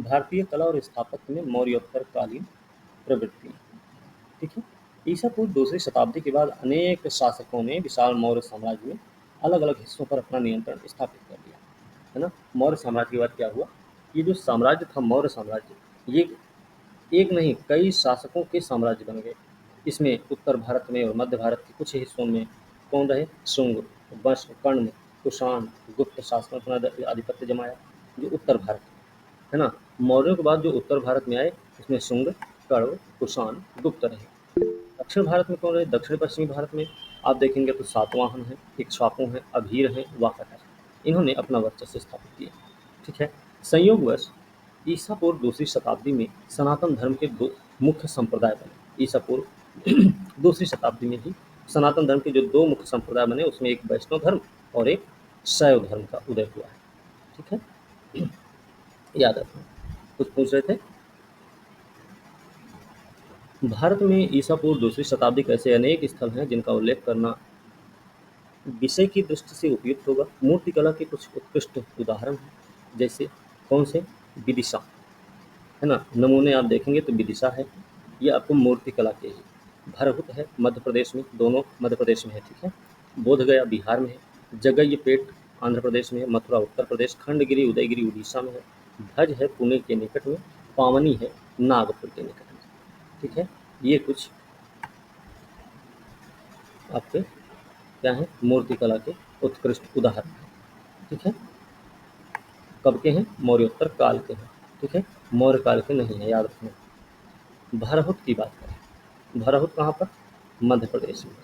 भारतीय कला और स्थापत्य में मौर्योत्तर कालीन प्रवृत्ति। ठीक है। ईसा पूर्व दूसरी शताब्दी के बाद अनेक शासकों ने विशाल मौर्य साम्राज्य में अलग अलग हिस्सों पर अपना नियंत्रण स्थापित कर लिया, है ना। मौर्य साम्राज्य के बाद क्या हुआ, ये जो साम्राज्य था मौर्य साम्राज्य, ये एक नहीं कई शासकों के साम्राज्य बन गए। इसमें उत्तर भारत में और मध्य भारत के कुछ हिस्सों में कौन रहे, शुंग, वंश, कर्ण, कुषाण, गुप्त शासकों ने अपना आधिपत्य जमाया। जो उत्तर भारत है ना, मौर्यों के बाद जो उत्तर भारत में आए उसमें शुंग, कण्व, कुषाण, गुप्त रहे। दक्षिण भारत में कौन रहे, दक्षिण पश्चिमी भारत में आप देखेंगे तो सातवाहन है, इक्ष्वाकु हैं, अभीर हैं, वाकट है। इन्होंने अपना वर्चस्व स्थापित किया। ठीक है। संयोगवश ईसा पूर्व दूसरी शताब्दी में सनातन धर्म के दो मुख्य संप्रदाय बने। ईसा पूर्व दूसरी शताब्दी में ही सनातन धर्म के जो दो मुख्य संप्रदाय बने, उसमें एक वैष्णव धर्म और एक शैव धर्म का उदय हुआ है। ठीक है। याद रखना, कुछ पूछ रहे थे। भारत में ईसा पूर्व दूसरी शताब्दी के ऐसे अनेक स्थल हैं जिनका उल्लेख करना विषय की दृष्टि से उपयुक्त होगा। मूर्तिकला के कुछ उत्कृष्ट उदाहरण हैं, जैसे कौन से, विदिशा, है ना। नमूने आप देखेंगे तो विदिशा है, ये आपको मूर्तिकला के ही। भरहुत है मध्य प्रदेश में, दोनों मध्य प्रदेश में है। ठीक है। बोधगया बिहार में है, जगयपेट आंध्र प्रदेश में है, मथुरा उत्तर प्रदेश, खंडगिरी उदयगिरी उड़ीसा में है, भज है पुणे के निकट में, पावनी है नागपुर के निकट में। ठीक है। ये कुछ आपके क्या है, मूर्तिकला के उत्कृष्ट उदाहरण हैं। ठीक है। कब के हैं, मौर्योत्तर काल के हैं। ठीक है। मौर्य काल के नहीं है, याद रखना। भरहुत की बात करें, भरहुत कहाँ पर, मध्य प्रदेश में।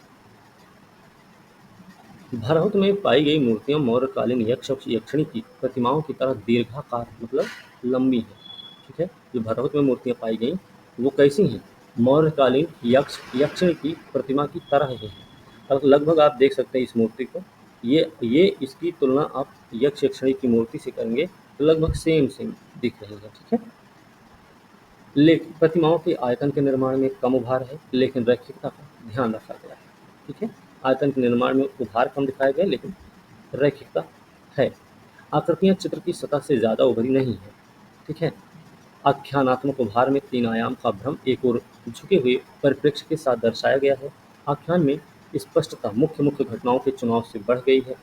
भरहुत में पाई गई मूर्तियां मौर्यकालीन यक्ष और यक्षिणी की प्रतिमाओं की तरह दीर्घाकार मतलब लंबी है। ठीक है। जो भरहुत में मूर्तियां पाई गई वो कैसी हैं, मौर्यकालीन यक्ष यक्षिणी की प्रतिमा की तरह ही है। अब लगभग आप देख सकते हैं इस मूर्ति को, ये इसकी तुलना आप यक्ष यक्षिणी की मूर्ति से करेंगे तो लगभग सेम सेम दिख रही है। ठीक है। लेकिन प्रतिमाओं के आयतन के निर्माण में कम उभार है, लेकिन रैखिकता का ध्यान रखा गया है। ठीक है। आयतन के निर्माण में उभार कम दिखाए गए, लेकिन रैखिकता है। आकृतियां चित्र की सतह से ज़्यादा उभरी नहीं है। ठीक है। आख्यानात्मक उभार में तीन आयाम का भ्रम एक और झुके हुए परिप्रेक्ष्य के साथ दर्शाया गया है। आख्यान में स्पष्टता मुख्य मुख्य घटनाओं के चुनाव से बढ़ गई है।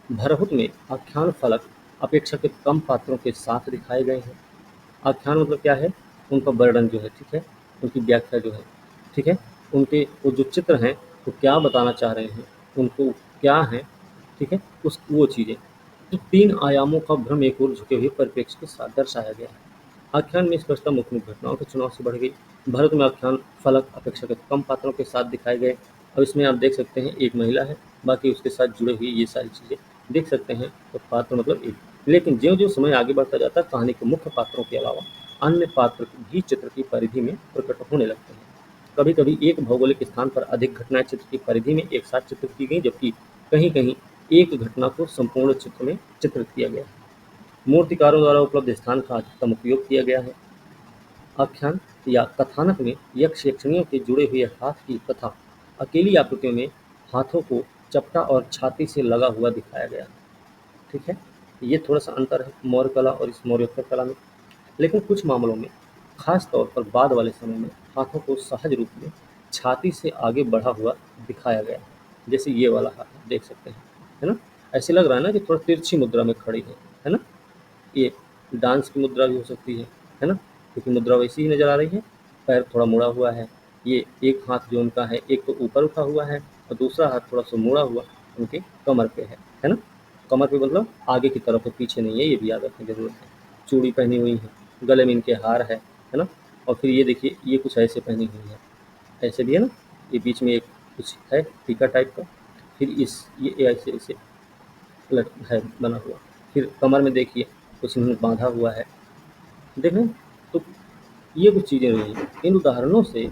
भरहुत में आख्यान फलक अपेक्षाकृत कम पात्रों के साथ दिखाए गए हैं। आख्यान मतलब क्या है, उनका वर्णन जो है, ठीक है, उनकी व्याख्या जो है, ठीक है, उनके वो जो चित्र हैं वो क्या बताना चाह रहे हैं, उनको क्या है, ठीक है, उस वो चीज़ें। तो तीन आयामों का भ्रम एक और झुके हुए परिप्रेक्ष्य के साथ दर्शाया गया है। आख्यान में स्पष्टता मुख्य मुख्य घटनाओं के चुनाव से बढ़ गई। भारत में आख्यान फलक अपेक्षाकृत कम पात्रों के साथ दिखाए गए। अब इसमें आप देख सकते हैं एक महिला है, बाकी उसके साथ जुड़े हुई ये सारी चीज़ें देख सकते हैं। तो पात्र मतलब एक, लेकिन ज्यों-ज्यों समय आगे बढ़ता जाता है कहानी के मुख्य पात्रों के अलावा अन्य पात्र भी चित्र की परिधि में प्रकट होने लगते हैं। कभी-कभी एक भौगोलिक स्थान पर अधिक घटनाएं चित्र की परिधि में एक साथ चित्रित की गई, जबकि कहीं-कहीं एक घटना को संपूर्ण चित्र में चित्रित किया गया। मूर्तिकारों द्वारा उपलब्ध स्थान का अधिकतम उपयोग किया गया है। आख्यान या कथानक में यक्ष यक्षिणियों के जुड़े हुए हाथ की तथा अकेली आकृतियों में हाथों को चपटा और छाती से लगा हुआ दिखाया गया है। ठीक है। ये थोड़ा सा अंतर है मौर्य कला और इस मौर्योत्तर कला में। लेकिन कुछ मामलों में, खास तौर पर बाद वाले समय में, हाथों को सहज रूप में छाती से आगे बढ़ा हुआ दिखाया गया है। जैसे ये वाला हाथ देख सकते हैं, है ना। ऐसे लग रहा है ना कि थोड़ा तिरछी मुद्रा में खड़ी है ना। ये डांस की मुद्रा भी हो सकती है ना, क्योंकि मुद्रा वैसी ही नज़र आ रही है। पैर थोड़ा मुड़ा हुआ है, ये एक हाथ जो उनका है एक तो ऊपर उठा हुआ है और दूसरा हाथ थोड़ा सा मुड़ा हुआ उनके कमर पे है ना। कमर पे मतलब आगे की तरफ है, पीछे नहीं है, ये भी याद रखने की ज़रूरत है। चूड़ी पहनी हुई है, गले में इनके हार है ना। और फिर ये देखिए ये कुछ ऐसे पहनी हुई है, ऐसे भी है ना, ये बीच में एक कुछ है टीका टाइप का, फिर इस ये ऐसे ऐसे लट है बना हुआ, फिर कमर में देखिए कुछ इन्होंने बांधा हुआ है, देख रहे हैं? तो ये कुछ चीज़ें रही हैं। इन उदाहरणों से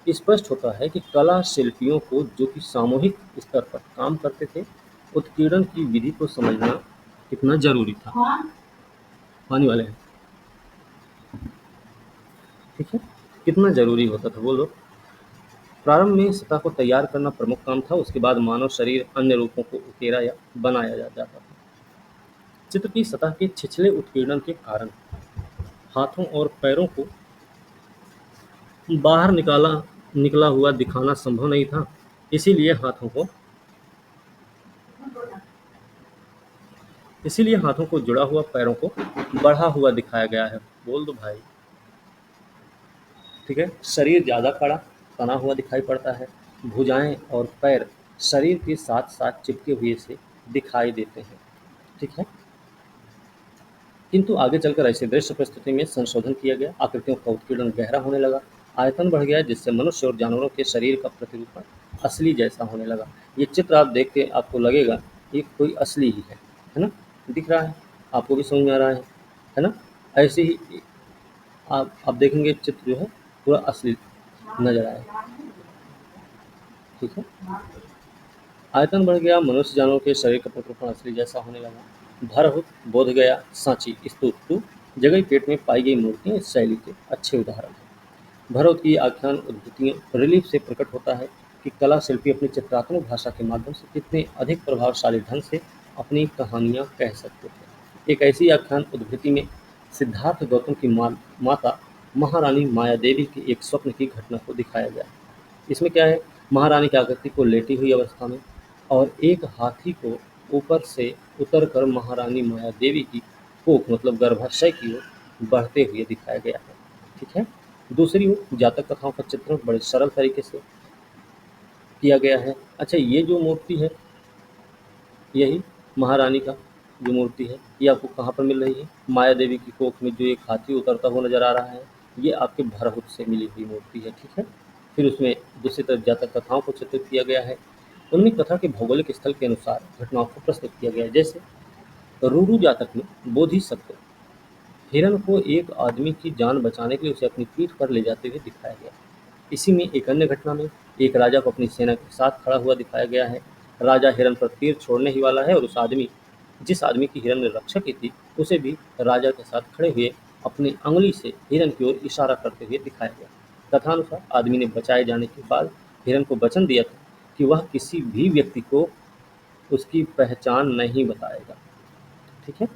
स्पष्ट होता है कि कला शिल्पियों को, जो कि सामूहिक स्तर पर काम करते थे, उत्कीर्णन की विधि को समझना कितना जरूरी था। पानी वाले हैं, ठीक है, कितना जरूरी होता था वो लोग। प्रारंभ में सतह को तैयार करना प्रमुख काम था, उसके बाद मानव शरीर अन्य रूपों को उकेरा या बनाया जाता था। चित्र की सतह के छिछले उत्कीर्णन के कारण हाथों और पैरों को बाहर निकला हुआ दिखाना संभव नहीं था। इसीलिए हाथों को इसीलिए हाथों को जुड़ा हुआ, पैरों को बढ़ा हुआ दिखाया गया है। बोल दो भाई। ठीक है। शरीर ज़्यादा खड़ा तना हुआ दिखाई पड़ता है। भुजाएं और पैर शरीर के साथ साथ चिपके हुए से दिखाई देते हैं। ठीक है। किंतु आगे चलकर ऐसे दृश्य प्रस्तुति में संशोधन किया गया, आकृतियों का उत्कीर्णन गहरा होने लगा, आयतन बढ़ गया, जिससे मनुष्य और जानवरों के शरीर का प्रतिरूपण असली जैसा होने लगा। ये चित्र आप देख के आपको लगेगा ये कोई असली ही है ना? दिख रहा है, आपको भी समझ में आ रहा है ना? ऐसे ही आप देखेंगे चित्र जो है पूरा असली नजर आएगा। ठीक है। आयतन बढ़ गया, मनुष्य जानवरों के शरीर का प्रतिरूपण असली जैसा होने लगा। भरहुत, बोधगया, सांची, स्तूप, जगह पेट में पाई गई मूर्तियां इस शैली के अच्छे उदाहरण हैं। भरहुत की आख्यान उद्धृतियां रिलीफ से प्रकट होता है कि कला शिल्पी अपनी चित्रात्मक भाषा के माध्यम से कितने अधिक प्रभावशाली ढंग से अपनी कहानियां कह सकते थे। एक ऐसी आख्यान उद्धृति में सिद्धार्थ गौतम की माता महारानी माया देवी के एक स्वप्न की घटना को दिखाया गया है। इसमें क्या है, महारानी की आकृति को लेटी हुई अवस्था में और एक हाथी को ऊपर से उतर कर महारानी माया देवी की कोख मतलब गर्भाशय की ओर बढ़ते हुए दिखाया गया है। ठीक है। दूसरी ओर जातक कथाओं का चित्रण बड़े सरल तरीके से किया गया है। अच्छा, ये जो मूर्ति है, यही महारानी का जो मूर्ति है, ये आपको कहाँ पर मिल रही है? माया देवी की कोख में जो एक हाथी उतरता हुआ नजर आ रहा है, ये आपके भरहुत से मिली हुई मूर्ति है। ठीक है। फिर उसमें दूसरी तरफ जातक कथाओं को चित्रित किया गया है। उनमें कथा के भौगोलिक स्थल के अनुसार घटनाओं को प्रस्तुत किया गया है। जैसे रूरू जातक में बोधिसत्व हिरण को एक आदमी की जान बचाने के लिए उसे अपनी पीठ पर ले जाते हुए दिखाया गया। इसी में एक अन्य घटना में एक राजा को अपनी सेना के साथ खड़ा हुआ दिखाया गया है। राजा हिरण पर तीर छोड़ने ही वाला है और जिस आदमी की हिरण ने रक्षा की थी, उसे भी राजा के साथ खड़े हुए अपनी अंगुली से हिरण की ओर इशारा करते हुए दिखाया गया। कथानुसार आदमी ने बचाए जाने के बाद हिरण को वचन दिया था कि वह किसी भी व्यक्ति को उसकी पहचान नहीं बताएगा। ठीक है।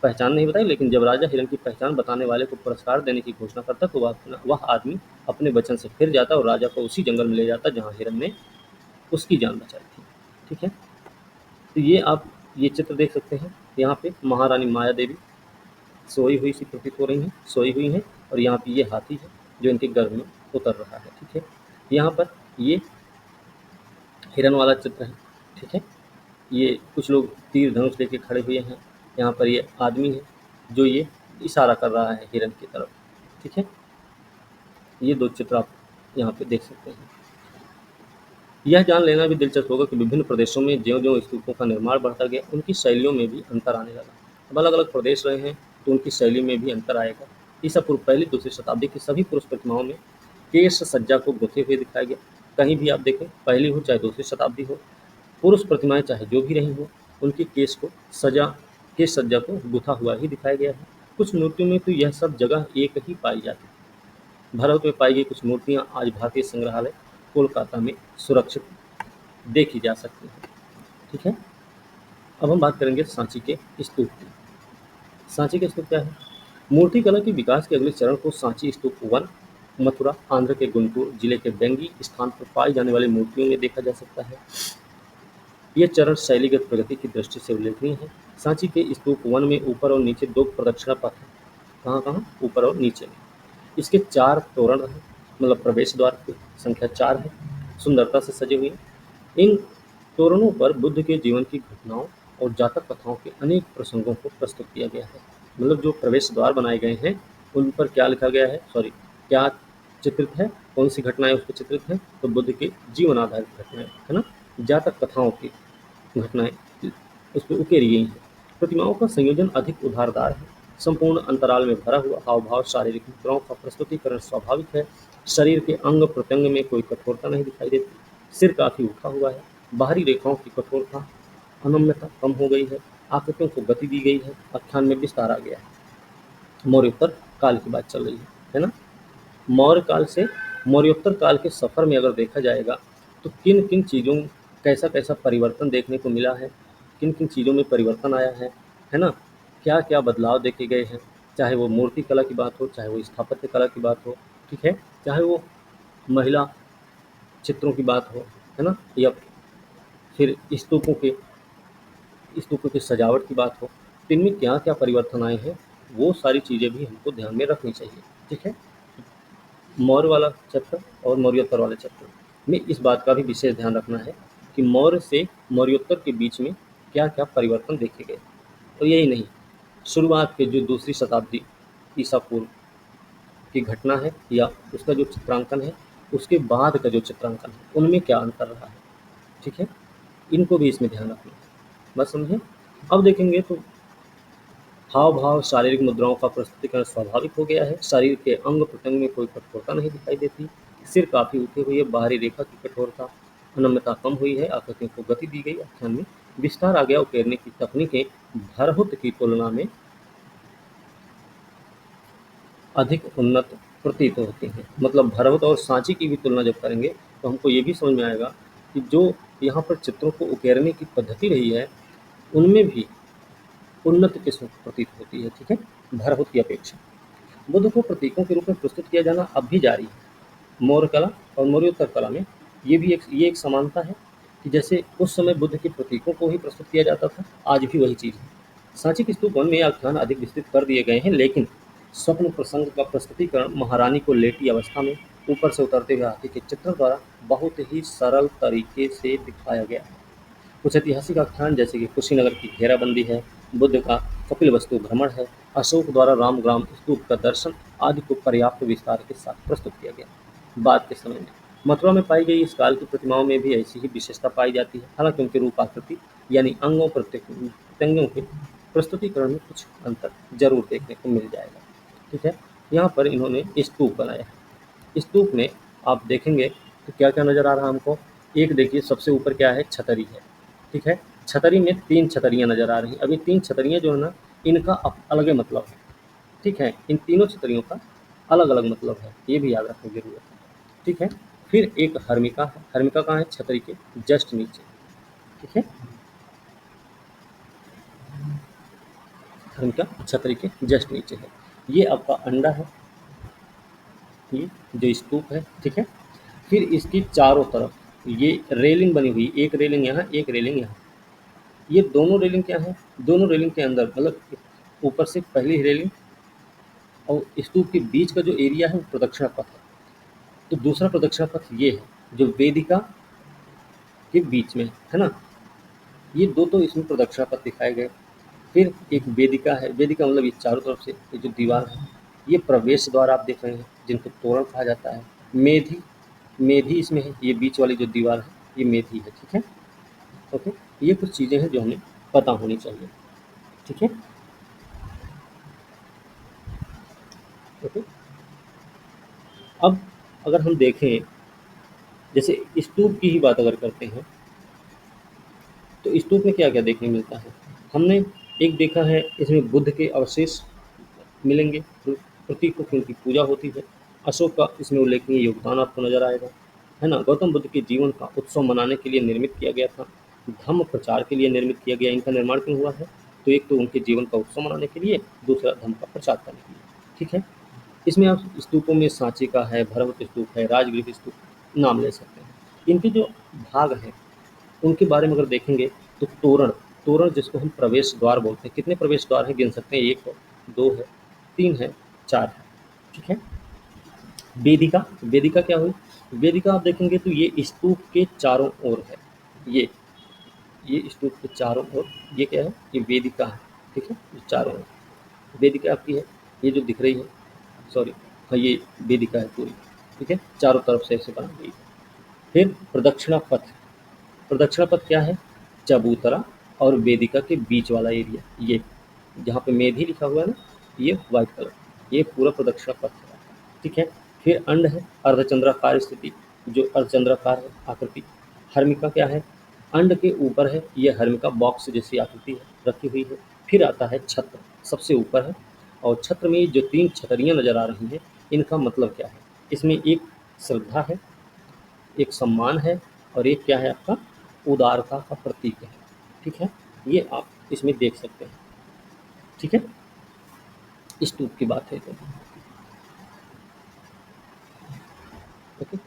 पहचान नहीं बताई, लेकिन जब राजा हिरण की पहचान बताने वाले को पुरस्कार देने की घोषणा करता तो वह आदमी अपने वचन से फिर जाता और राजा को उसी जंगल में ले जाता जहाँ हिरण ने उसकी जान बचाई थी। ठीक है। तो ये आप ये चित्र देख सकते हैं। यहाँ पे महारानी माया देवी सोई हुई सी प्रतीत हो रही हैं, सोई हुई हैं, और यहाँ पे ये हाथी है जो इनके गर्भ में उतर रहा है। ठीक है। यहाँ पर ये हिरन वाला चित्र है। ठीक है। ये कुछ लोग तीर धनुष लेके खड़े हुए हैं। यहाँ पर ये आदमी है जो ये इशारा कर रहा है हिरन की तरफ। ठीक है। ये दो चित्र आप यहाँ पे देख सकते हैं। यह जान लेना भी दिलचस्प होगा कि विभिन्न प्रदेशों में ज्यों-ज्यों स्तूपों का निर्माण बढ़ता गया, उनकी शैलियों में भी अंतर आने लगा। अब अलग-अलग प्रदेश रहे हैं, तो उनकी शैली में भी अंतर आएगा। ईसा पूर्व पहली दूसरी शताब्दी की सभी पुरुष प्रतिमाओं में केश सज्जा को गुथे हुए दिखाया गया। कहीं भी आप देखें, पहली हो चाहे दूसरी शताब्दी हो, पुरुष प्रतिमाएं चाहे जो भी रही हों, उनके केश सज्जा को गुथा हुआ ही दिखाया गया है। कुछ मूर्तियों में तो यह सब जगह एक ही पाई जाती है। भारत में पाई गई कुछ मूर्तियां आज भारतीय संग्रहालय कोलकाता में सुरक्षित देखी जा सकती हैं। ठीक है। अब हम बात करेंगे सांची के स्तूप की। सांची के स्तूप क्या है? मूर्ति कला के विकास के अगले चरण को सांची स्तूप वन, मथुरा, आंध्र के गुंटूर जिले के बेंगी स्थान पर पाई जाने वाली मूर्तियों में देखा जा सकता है। यह चरण शैलीगत प्रगति की दृष्टि से उल्लेखनीय है। सांची के स्तूप वन में ऊपर और नीचे दो प्रदक्षिणा पथ हैं। कहाँ कहाँ? ऊपर और नीचे में। इसके 4 तोरण हैं, मतलब प्रवेश द्वार की संख्या 4 है, सुंदरता से सजे हुए। इन तोरणों पर बुद्ध के जीवन की घटनाओं और जातक कथाओं के अनेक प्रसंगों को प्रस्तुत किया गया है। मतलब जो प्रवेश द्वार बनाए गए हैं, उन पर क्या लिखा गया है, सॉरी, क्या चित्रित है, कौन सी घटनाएं उस पर चित्रित हैं? तो बुद्ध के जीवन आधारित घटनाएं, है ना, जातक कथाओं की घटनाएं उस पर उकेरी गई हैं। प्रतिमाओं का संयोजन अधिक उधारदार है। संपूर्ण अंतराल में भरा हुआ हाव भाव शारीरिक मुद्राओं का प्रस्तुतिकरण स्वाभाविक है। शरीर के अंग प्रत्यंग में कोई कठोरता नहीं दिखाई देती। सिर काफी उठा हुआ है। बाहरी रेखाओं की कठोरता अनम्यता कम हो गई है। आकृतियों को गति दी गई है। आख्यान में विस्तार आ गया है। मौर्योत्तर काल की बात चल रही है ना? मौर्य काल से मौर्योत्तर काल के सफर में अगर देखा जाएगा तो किन किन चीज़ों कैसा कैसा परिवर्तन देखने को मिला है, किन किन चीज़ों में परिवर्तन आया है ना, क्या क्या बदलाव देखे गए हैं, चाहे वो मूर्ति कला की बात हो, चाहे वो स्थापत्य कला की बात हो, ठीक है? चाहे वो महिला चित्रों की बात हो, है ना? या फिर स्तूपों की सजावट की बात हो, तो इनमें क्या-क्या परिवर्तन आए हैं, वो सारी चीज़ें भी हमको ध्यान में रखनी चाहिए, ठीक है? मौर्य वाला चैप्टर और मौर्योत्तर वाले चैप्टर में इस बात का भी विशेष ध्यान रखना है कि मौर्य से मौर्योत्तर के बीच में क्या-क्या परिवर्तन देखे गए। और यही नहीं, शुरुआत के जो दूसरी शताब्दी ईसा पूर्व की घटना है या उसका जो चित्रांकन है, उसके बाद का जो चित्रांकन है, उनमें क्या अंतर रहा है, ठीक है? इनको भी इसमें ध्यान रखना है। बात समझे? अब देखेंगे तो हाव-भाव, शारीरिक मुद्राओं का प्रस्तुतिकरण स्वाभाविक हो गया है। शरीर के अंग-प्रत्यंग में कोई कठोरता नहीं दिखाई देती। सिर काफ़ी उठी हुई है, बाहरी रेखा की कठोरता, अनम्यता कम हुई है, आकृतियों को गति दी गई, आख्यान में विस्तार आ गया, उकेरने की तकनीकें भरहुत की तुलना में अधिक उन्नत प्रतीत होती हैं। मतलब भरहुत और सांची की भी तुलना जब करेंगे, तो हमको ये भी समझ में आएगा कि जो यहाँ पर चित्रों को उकेरने की पद्धति रही है, उनमें भी उन्नत किस्म प्रतीत होती है, ठीक है? भरहुत की अपेक्षा। बुद्ध को प्रतीकों के रूप में प्रस्तुत किया जाना अब भी जारी है। मौर्य कला और मौर्योत्तर कला में ये एक समानता है कि जैसे उस समय बुद्ध के प्रतीकों को ही प्रस्तुत किया जाता था, आज भी वही चीज़ है। सांची के स्तूप वन में आख्यान अधिक विस्तृत कर दिए गए हैं, लेकिन स्वप्न प्रसंग का प्रस्तुतिकरण महारानी को लेटी अवस्था में ऊपर से उतरते हुए हाथी के चित्र द्वारा बहुत ही सरल तरीके से दिखाया गया है। कुछ ऐतिहासिक आख्यान जैसे कि कुशीनगर की घेराबंदी है, बुद्ध का कपिलवस्तु भ्रमण है, अशोक द्वारा रामग्राम स्तूप का दर्शन आदि को पर्याप्त विस्तार के साथ प्रस्तुत किया गया। बाद के समय में मथुरा में पाई गई इस काल की प्रतिमाओं में भी ऐसी ही विशेषता पाई जाती है, हालांकि उनके रूप आकृति यानी अंगों प्रत्यंगों के प्रस्तुतिकरण में कुछ अंतर जरूर देखने को मिल जाएगा, ठीक है? यहाँ पर इन्होंने स्तूप बनाया है। स्तूप में आप देखेंगे तो क्या-क्या नज़र आ रहा है हमको? एक देखिए सबसे ऊपर क्या है, छतरी है, ठीक है? छतरी में 3 छतरियाँ नज़र आ रही हैं। अब ये 3 छतरियाँ जो है ना, इनका अलग ही मतलब है, ठीक है? इन तीनों छतरियों का अलग-अलग मतलब है, ये भी याद रखने की ज़रूरत है, ठीक है? फिर एक हर्मिका है, हर्मिका कहाँ है? छतरी के जस्ट नीचे, ठीक है? हर्मिका छतरी के जस्ट नीचे है। ये आपका अंडा है, ये जो स्तूप है, ठीक है? फिर इसकी चारों तरफ ये रेलिंग बनी हुई, एक रेलिंग यहाँ, एक रेलिंग यहाँ। ये दोनों रेलिंग क्या है? दोनों रेलिंग के अंदर मतलब ऊपर से पहली रेलिंग और स्तूप के बीच का जो एरिया है वो प्रदक्षिणा पथ है। तो दूसरा प्रदक्षिणा पथ ये है जो वेदिका के बीच में है ना? ये दो तो इसमें प्रदक्षिणा पथ दिखाए गए। फिर एक वेदिका है, वेदिका मतलब ये चारों तरफ से ये जो दीवार है, ये प्रवेश द्वार आप देख रहे हैं जिनको तोरण कहा जाता है। मेधी मेधी इसमें है, ये बीच वाली जो दीवार है ये मेधी है, ठीक है? ओके, ये कुछ चीज़ें हैं जो हमें पता होनी चाहिए, ठीक है? ओके, अब अगर हम देखें जैसे स्तूप की ही बात अगर करते हैं, तो स्तूप में क्या-क्या देखने को मिलता है? हमने एक देखा है इसमें बुद्ध के अवशेष मिलेंगे, प्रतीकों की उनकी पूजा होती है। अशोक का इसमें उल्लेखनीय योगदान आपको नज़र आएगा, है ना? गौतम बुद्ध के जीवन का उत्सव मनाने के लिए निर्मित किया गया था, धम्म प्रचार के लिए निर्मित किया गया। इनका निर्माण क्यों हुआ है? तो एक तो उनके जीवन का उत्सव मनाने के लिए, दूसरा धम्म का प्रचार करने के लिए, ठीक है? इसमें आप स्तूपों में सांची का है, भरहुत स्तूप है, राजगृह स्तूप नाम ले सकते हैं। इनके जो भाग हैं, उनके बारे में अगर देखेंगे तो तोरण, तोरण जिसको हम प्रवेश द्वार बोलते हैं, कितने प्रवेश द्वार हैं गिन सकते हैं? 1 है, 2 है, 3 है, 4 है, ठीक है? वेदिका, वेदिका क्या हुई? वेदिका आप देखेंगे तो ये स्तूप के चारों ओर है। ये ये स्तूप के चारों ओर ये क्या है? ये वेदिका है, ठीक है? ये चारों ओर वेदिका आपकी है, ये जो दिख रही है, सॉरी, हाँ ये वेदिका है पूरी, ठीक है? चारों तरफ से ऐसे बनाई गई। फिर प्रदक्षिणा पथ, प्रदक्षिणा पथ क्या है? चबूतरा और वेदिका के बीच वाला एरिया, ये जहाँ पे मेधी लिखा हुआ है ना, ये वाइट कलर, ये पूरा प्रदक्षिणा पथ है, ठीक है? फिर अंड है, अर्धचंद्राकार स्थिति, जो अर्धचंद्राकार है आकृति। हर्मिका क्या है? अंड के ऊपर है, ये हर्मिका बॉक्स जैसी आकृति है, रखी हुई है। फिर आता है छत्र, सबसे ऊपर है, और छत्र में जो 3 छतरियाँ नज़र आ रही हैं, इनका मतलब क्या है? इसमें एक श्रद्धा है, एक सम्मान है और एक क्या है आपका? उदारता का प्रतीक है, ठीक है? ये आप इसमें देख सकते हैं, ठीक है? स्तूप की बात है तो। ओके,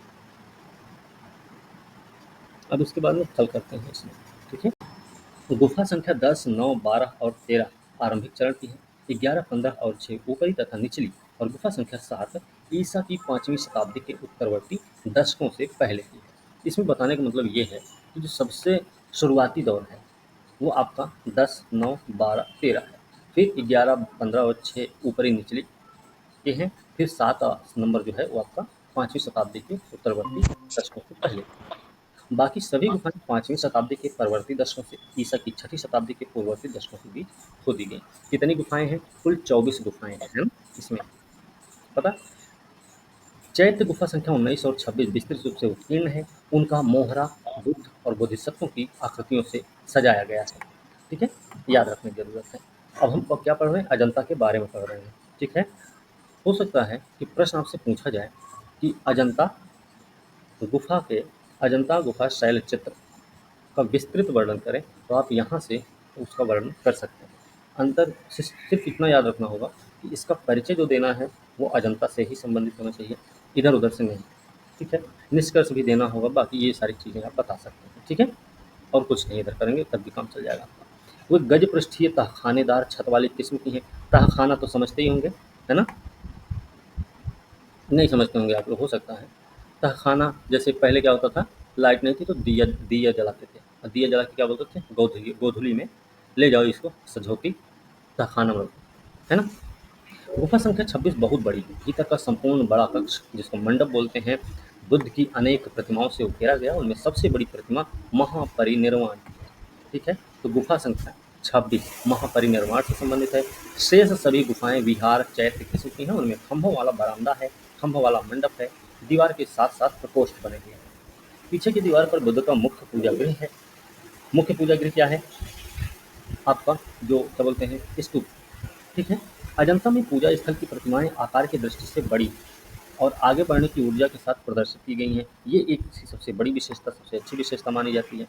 अब इसके बाद में स्थल करते हैं इसमें। ठीक है, तो गुफा संख्या 10, 9, 12 और 13 आरंभिक चरण की है। 11, 15 और 6 ऊपरी तथा निचली, और गुफा संख्या 7 ईसा की 5वीं शताब्दी के उत्तरवर्ती दशकों से पहले की है। इसमें बताने का मतलब ये है कि जो सबसे शुरुआती दौर है वो आपका 10, 9, 12, 13 है। फिर 11, 15 और 6 ऊपरी निचली के हैं। फिर 7 नंबर जो है वो आपका 5वीं शताब्दी के उत्तरवर्ती दशकों से पहले की है। बाकी सभी गुफाएं 5वीं शताब्दी के परवर्ती दशकों से ईसा की 6ठी शताब्दी के पूर्ववर्ती दशकों के बीच खोदी गई। कितनी गुफाएं हैं? कुल 24 गुफाएं हैं, है ना? इसमें पता, चैत्य गुफा संख्या 19 और 26 विस्तृत रूप से उत्कीर्ण है। उनका मोहरा बुद्ध और बोधिसत्वों की आकृतियों से सजाया गया है। ठीक है, याद रखने की जरूरत है। अब हम क्या पढ़ रहे हैं? अजंता के बारे में पढ़ रहे हैं। ठीक है, हो सकता है कि प्रश्न आपसे पूछा जाए कि गुफा के अजंता गुफा शैल चित्र का विस्तृत वर्णन करें, तो आप यहाँ से उसका वर्णन कर सकते हैं। अंतर सिर्फ इतना याद रखना होगा कि इसका परिचय जो देना है वो अजंता से ही संबंधित होना चाहिए, इधर उधर से नहीं। ठीक है, निष्कर्ष भी देना होगा, बाकी ये सारी चीज़ें आप बता सकते हैं। ठीक है, और कुछ नहीं इधर करेंगे तब भी काम चल जाएगा आपका। वो गज पृष्ठीय तहखानेदार छत वाली किस्म की है। तहखाना तो समझते ही होंगे, है ना? नहीं समझते होंगे आप लोग, हो सकता है। तहखाना जैसे पहले क्या होता था, लाइट नहीं थी तो दिया दिया जलाते थे, और दिया जला के क्या बोलते थे? गोधुली, गोधुली में ले जाओ इसको सझोकी, तहखाना में रखो, है ना? गुफा संख्या 26 बहुत बड़ी है। भीतर का संपूर्ण बड़ा कक्ष, जिसको मंडप बोलते हैं, बुद्ध की अनेक प्रतिमाओं से घेरा गया। उनमें सबसे बड़ी प्रतिमा महापरिनिर्वाण की है। ठीक है, तो गुफा संख्या 26 महापरिनिर्वाण से संबंधित है। शेष सभी गुफाएं विहार चैत्य किस्म की हैं। उनमें खंभों वाला बरामदा है, खंभों वाला मंडप है, दीवार के साथ साथ प्रकोष्ठ बने हुए हैं। पीछे की दीवार पर बुद्ध का मुख्य पूजा गृह है। मुख्य पूजा गृह क्या है आपका? जो क्या बोलते हैं? स्तूप। ठीक है, अजंता में पूजा स्थल की प्रतिमाएं आकार की दृष्टि से बड़ी और आगे बढ़ने की ऊर्जा के साथ प्रदर्शित की गई हैं। ये एक इसकी सबसे बड़ी विशेषता, सबसे अच्छी विशेषता मानी जाती है।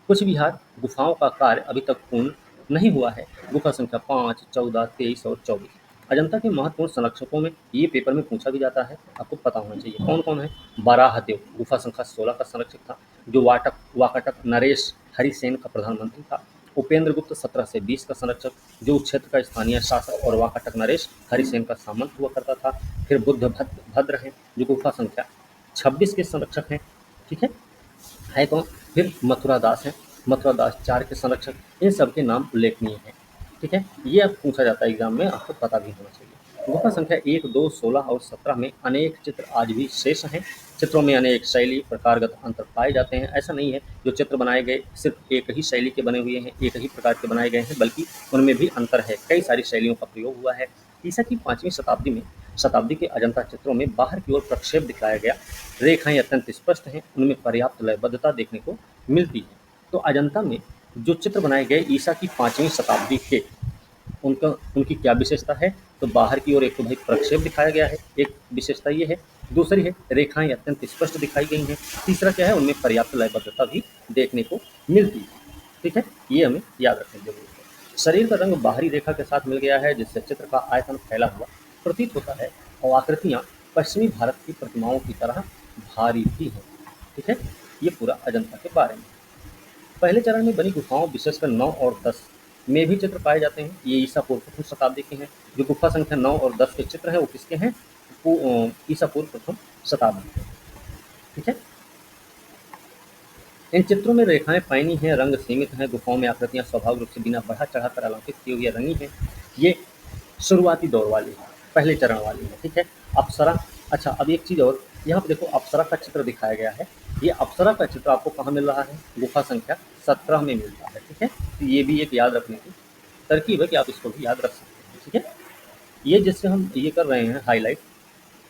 कुछ विहार गुफाओं का कार्य अभी तक पूर्ण नहीं हुआ है। गुफा संख्या 5, 14, 23 और 24 अजंता के महत्वपूर्ण संरक्षकों में ये पेपर में पूछा भी जाता है, आपको पता होना चाहिए कौन कौन है। बाराहदेव गुफा संख्या 16 का संरक्षक था, जो वाकाटक नरेश हरिसेन का प्रधानमंत्री था। उपेंद्र गुप्त 17 से 20 का संरक्षक, जो उस क्षेत्र का स्थानीय शासक और वाकाटक नरेश हरिसेन का सामंत हुआ करता था। फिर बुद्ध भद्र हैं, जो गुफा संख्या 26 के संरक्षक हैं। ठीक है कौन? फिर मथुरा दास हैं, मथुरा दास 4 के संरक्षक। इन सब के नाम उल्लेखनीय हैं। ठीक है, ये अब पूछा जाता है एग्जाम में, आपको पता भी होना चाहिए। गुफा संख्या 1, 2, 16 और 17 में अनेक चित्र आज भी शेष हैं। चित्रों में अनेक शैली प्रकारगत अंतर पाए जाते हैं। ऐसा नहीं है जो चित्र बनाए गए सिर्फ एक ही शैली के बने हुए हैं, एक ही प्रकार के बनाए गए हैं, बल्कि उनमें भी अंतर है। कई सारी शैलियों का प्रयोग हुआ है। ईसा की 5वीं शताब्दी के अजंता चित्रों में बाहर की ओर प्रक्षेप दिखाया गया। रेखाएं अत्यंत स्पष्ट हैं, उनमें पर्याप्त लयबद्धता देखने को मिलती है। तो अजंता में जो चित्र बनाए गए ईसा की 5वीं शताब्दी के, उनका उनकी क्या विशेषता है? तो बाहर की ओर एक तो भाई प्रक्षेप दिखाया गया है, एक विशेषता ये है। दूसरी है रेखाएं अत्यंत स्पष्ट दिखाई गई हैं। तीसरा क्या है? उनमें पर्याप्त लयबद्धता भी देखने को मिलती है। ठीक है, ये हमें याद रखने की जरूरत है। शरीर का रंग बाहरी रेखा के साथ मिल गया है, जिससे चित्र का आयतन फैला हुआ प्रतीत होता है, और आकृतियाँ पश्चिमी भारत की प्रतिमाओं की तरह भारी भी हैं। ठीक है, ये पूरा अजंता के बारे में। पहले चरण में बनी गुफाओं विशेषकर 9 और 10 में भी चित्र पाए जाते हैं। ये ईसा पूर्व प्रथम शताब्दी के हैं। जो गुफा संख्या 9 और 10 के चित्र हैं वो किसके हैं? ईसा पूर्व प्रथम शताब्दी के। ठीक है, इन चित्रों में रेखाएं पैनी हैं, रंग सीमित हैं। गुफाओं में आकृतियां स्वाभाविक रूप से बिना बढ़ा चढ़ाकर अलंकृत की हुई रंगी हैं। ये शुरुआती दौर वाली है, पहले चरण वाली है। ठीक है, अप्सरा। अच्छा, अब एक चीज़ और, यहाँ पे देखो अप्सरा का चित्र दिखाया गया है। ये अप्सरा का चित्र आपको कहाँ मिल रहा है? गुफा संख्या 17 में मिलता है। ठीक है, तो ये भी एक याद रखने की तरकीब है कि आप इसको भी याद रख सकते हैं। ठीक है, ये जिससे हम ये कर रहे हैं हाईलाइट,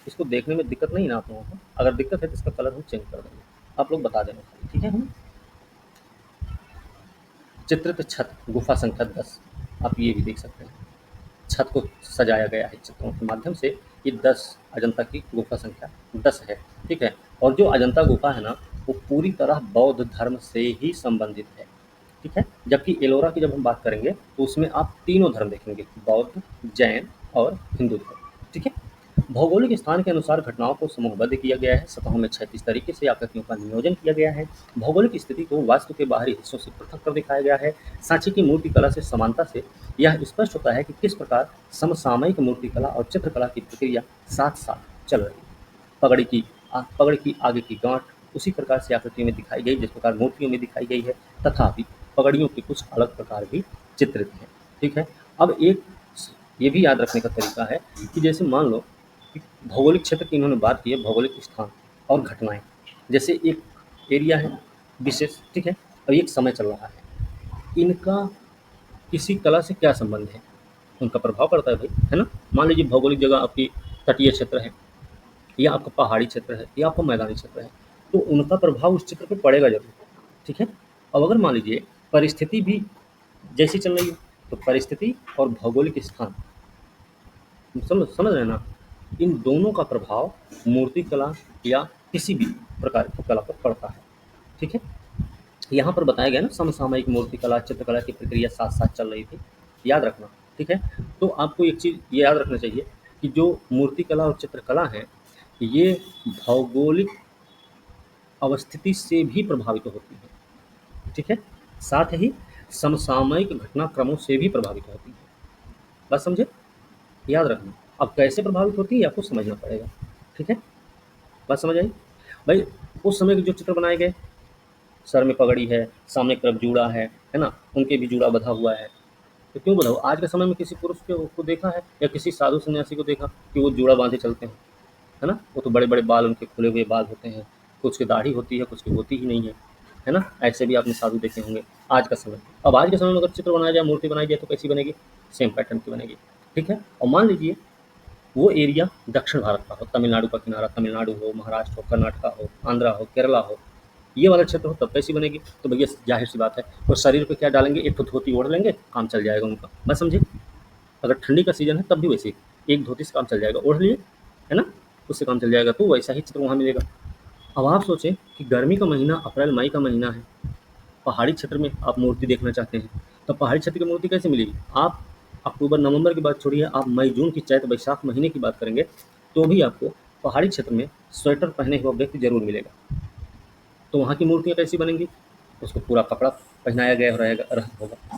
इसको देखने में दिक्कत नहीं ना आप लोगों को? अगर दिक्कत है तो इसका कलर हम चेंज कर देंगे, आप लोग बता देना खाली। ठीक है, हम चित्रित छत गुफा संख्या 10, आप ये भी देख सकते हैं। छत को सजाया गया है चित्रों के माध्यम से। ये 10 अजंता की गुफा संख्या 10 है। ठीक है, और जो अजंता गुफा है ना, वो पूरी तरह बौद्ध धर्म से ही संबंधित है। ठीक है, जबकि एलोरा की जब हम बात करेंगे तो उसमें आप तीनों धर्म देखेंगे, बौद्ध, जैन और हिंदुत्व। ठीक है। भौगोलिक स्थान के अनुसार घटनाओं को समूहबद्ध किया गया है, सतहों में क्षैतिज तरीके से आकृतियों का नियोजन किया गया है, भौगोलिक स्थिति को वास्तु के बाहरी हिस्सों से पृथक कर दिखाया गया है। सांची की मूर्ति कला से समानता से यह स्पष्ट होता है कि किस प्रकार समसामयिक मूर्तिकला और चित्रकला की प्रक्रिया साथ साथ चल रही है। पगड़ी की आगे की गांठ उसी प्रकार से आकृति में दिखाई गई जिस प्रकार मूर्तियों में दिखाई गई है, तथापि पगड़ियों के कुछ अलग प्रकार भी चित्रित हैं। ठीक है। अब एक ये भी याद रखने का तरीका है कि जैसे मान लो कि भौगोलिक क्षेत्र की इन्होंने बात की है, भौगोलिक स्थान और घटनाएं, जैसे एक एरिया है विशेष, ठीक है, और एक समय चल रहा है, इनका किसी कला से क्या संबंध है, उनका प्रभाव पड़ता है भाई, है ना। मान लीजिए भौगोलिक जगह आपकी तटीय क्षेत्र है, या आपका पहाड़ी क्षेत्र है, या आपका मैदानी क्षेत्र है, तो उनका प्रभाव उस चित्र पे पड़ेगा जरूर। ठीक है। अब अगर मान लीजिए परिस्थिति भी जैसी चल रही है, तो परिस्थिति और भौगोलिक स्थान, समझ समझ रहे हैं ना, इन दोनों का प्रभाव मूर्ति कला या किसी भी प्रकार की कला पर पड़ता है। ठीक है। यहाँ पर बताया गया ना, समसामयिक मूर्ति कला चित्रकला की प्रक्रिया साथ साथ चल रही थी, याद रखना। ठीक है। तो आपको एक चीज़ ये याद रखना चाहिए कि जो मूर्ति कला और चित्रकला है, ये भौगोलिक अवस्थिति से भी प्रभावित होती है। ठीक है। साथ ही समसामयिक घटनाक्रमों से भी प्रभावित होती है। बात समझे, याद रखना। अब कैसे प्रभावित होती है आपको समझना पड़ेगा। ठीक है। बात समझ आई भाई। उस समय के जो चित्र बनाए गए, सर में पगड़ी है, सामने की तरफ जूड़ा है ना, उनके भी जूड़ा बंधा हुआ है, तो क्यों बंधा हुआ? आज के समय में किसी पुरुष को देखा है या किसी साधु सन्यासी को देखा कि वो जूड़ा बांधे चलते हैं, है ना? वो तो बड़े बड़े बाल, उनके खुले हुए बाल होते हैं, कुछ की दाढ़ी होती है, कुछ की होती ही नहीं है ना? ऐसे भी आपने साधु देखे होंगे। आज का समय, अब आज के समय में अगर चित्र बनाया जाए, मूर्ति बनाई जाए, तो कैसी बनेगी? सेम पैटर्न की बनेगी। ठीक है। और मान लीजिए वो एरिया दक्षिण भारत का हो, तमिलनाडु का किनारा, तमिलनाडु हो, महाराष्ट्र हो, कर्नाटका हो, आंध्रा हो, केरला हो, ये वाला क्षेत्र हो, तब कैसी बनेगी? तो भैया जाहिर सी बात है, वो शरीर पे क्या डालेंगे, एक तो धोती ओढ़ लेंगे, काम चल जाएगा उनका। बस समझे। अगर ठंडी का सीजन है तब भी वैसे ही एक धोती से काम चल जाएगा, ओढ़ लिए, है ना, उससे काम चल जाएगा, तो वैसा ही चित्र वहाँ मिलेगा। अब आप सोचें कि गर्मी का महीना अप्रैल मई का महीना है, पहाड़ी क्षेत्र में आप मूर्ति देखना चाहते हैं, तो पहाड़ी क्षेत्र की मूर्ति कैसे मिलेगी? आप अक्टूबर नवंबर की बात छोड़िए, आप मई जून की चैत वैशाख महीने की बात करेंगे, तो भी आपको पहाड़ी क्षेत्र में स्वेटर पहने हुआ व्यक्ति जरूर मिलेगा। तो वहाँ की मूर्तियाँ कैसी बनेंगी? उसको पूरा कपड़ा पहनाया गया रहेगा,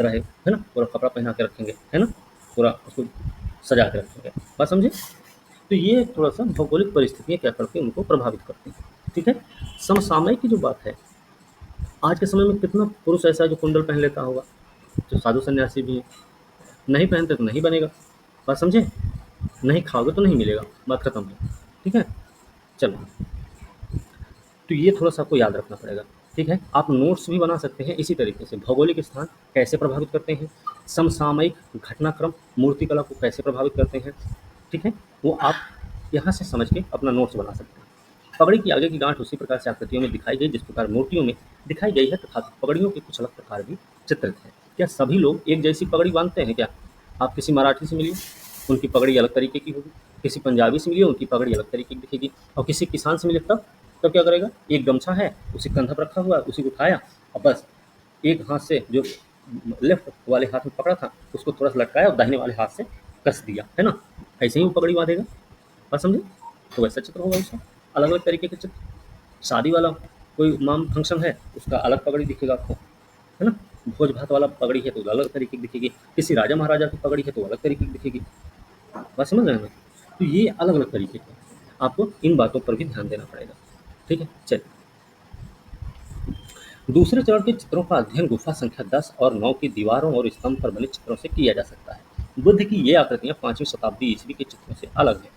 रहे, है ना, पूरा कपड़ा पहना के रखेंगे, है ना, पूरा उसको सजा के रखेंगे। बात समझे। तो ये थोड़ा सा भौगोलिक परिस्थितियाँ क्या करती हैं, उनको प्रभावित करती हैं। ठीक है। समसामयिक की जो बात है, आज के समय में कितना पुरुष ऐसा है जो कुंडल पहन लेता होगा, जो साधु सन्यासी भी है, नहीं पहनते तो नहीं बनेगा। बात समझे। नहीं खाओगे तो नहीं मिलेगा, बात खत्म है। ठीक है। चलो, तो ये थोड़ा-सा आपको याद रखना पड़ेगा। ठीक है? आप नोट्स भी बना सकते हैं इसी तरीके से, भौगोलिक स्थान कैसे प्रभावित करते हैं, समसामयिक घटनाक्रम मूर्तिकला को कैसे प्रभावित करते हैं, ठीक है? वो आप यहाँ से समझ के अपना नोट्स बना सकते हैं। पगड़ी की आगे की गाँठ उसी प्रकार से आकृतियों में दिखाई गई जिस प्रकार मूर्तियों में दिखाई गई है, तथा पगड़ियों के कुछ अलग प्रकार भी चित्रित हैं। क्या सभी लोग एक जैसी पगड़ी बाँधते हैं क्या? आप किसी मराठी से मिलिए, उनकी पगड़ी अलग तरीके की होगी, किसी पंजाबी से मिलिए, उनकी पगड़ी अलग तरीके की दिखेगी, और किसी किसान से मिले तब क्या करेगा? एक गमछा है, उसी कंधा पर रखा हुआ है, उसी को उठाया और बस एक हाथ से जो लेफ्ट वाले हाथ में पकड़ा था, उसको थोड़ा-सा लटकाया और दाहिने वाले हाथ से कस दिया, है ना? ऐसे ही वो पगड़ी बाँधेगा। बात समझे? तो वैसा चित्र होगा उसका, अलग-अलग तरीके के चित्र। शादी वाला कोई माम फंक्शन है, उसका अलग पगड़ी दिखेगा आपको, है ना? भोज-भात वाला पगड़ी है तो अलग तरीके की दिखेगी, किसी राजा-महाराजा की पगड़ी है तो अलग तरीके की दिखेगी। बात समझ रहे हैं ना? तो ये अलग-अलग तरीके के हैं। आपको इन बातों पर भी ध्यान देना पड़ेगा। ठीक है? चलिए। दूसरे चरण के चित्रों का अध्ययन गुफा संख्या 10 और 9 की दीवारों और स्तंभ पर बने चित्रों से किया जा सकता है। बुद्ध की ये आकृतियाँ 5वीं शताब्दी ईस्वी के चित्रों से अलग हैं।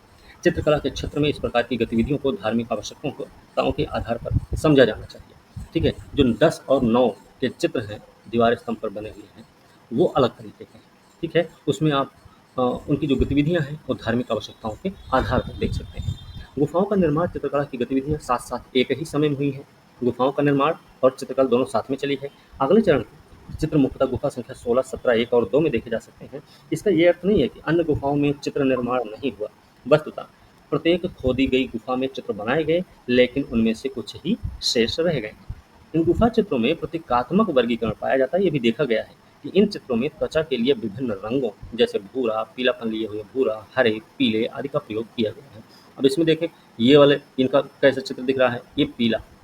चित्रकला के क्षेत्र में इस प्रकार की गतिविधियों को धार्मिक आवश्यकताओं के आधार पर समझा जाना चाहिए। ठीक है? जो 10 और 9 के चित्र हैं, दीवार स्तंभ पर बने हुए हैं, वो अलग तरीके के हैं। ठीक है? उसमें आप उनकी जो गतिविधियाँ हैं, वो धार्मिक आवश्यकताओं के आधार पर देख सकते हैं। गुफाओं का निर्माण चित्रकला की गतिविधियाँ साथ-साथ एक ही समय में हुई हैं। गुफाओं का निर्माण और चित्रकला दोनों साथ में चली है। अगले चरण के चित्र मुख्यतः गुफा संख्या 16, 17, 1 और 2 में देखे जा सकते हैं। इसका ये अर्थ नहीं है कि अन्य गुफाओं में चित्र निर्माण नहीं हुआ। वस्तुतः प्रत्येक खोदी गई गुफा में चित्र बनाए गए, लेकिन उनमें से कुछ ही शेष रह गए। इन गुफा चित्रों में प्रतीकात्मक वर्गीकरण पाया जाता है। ये भी देखा गया है कि इन चित्रों में त्वचा के लिए विभिन्न रंगों जैसे भूरा, पीलापन लिए हुए भूरा, हरे, पीले आदि का प्रयोग किया गया है। अब इसमें देखें, ये वाले इनका कैसा चित्र दिख रहा है, ये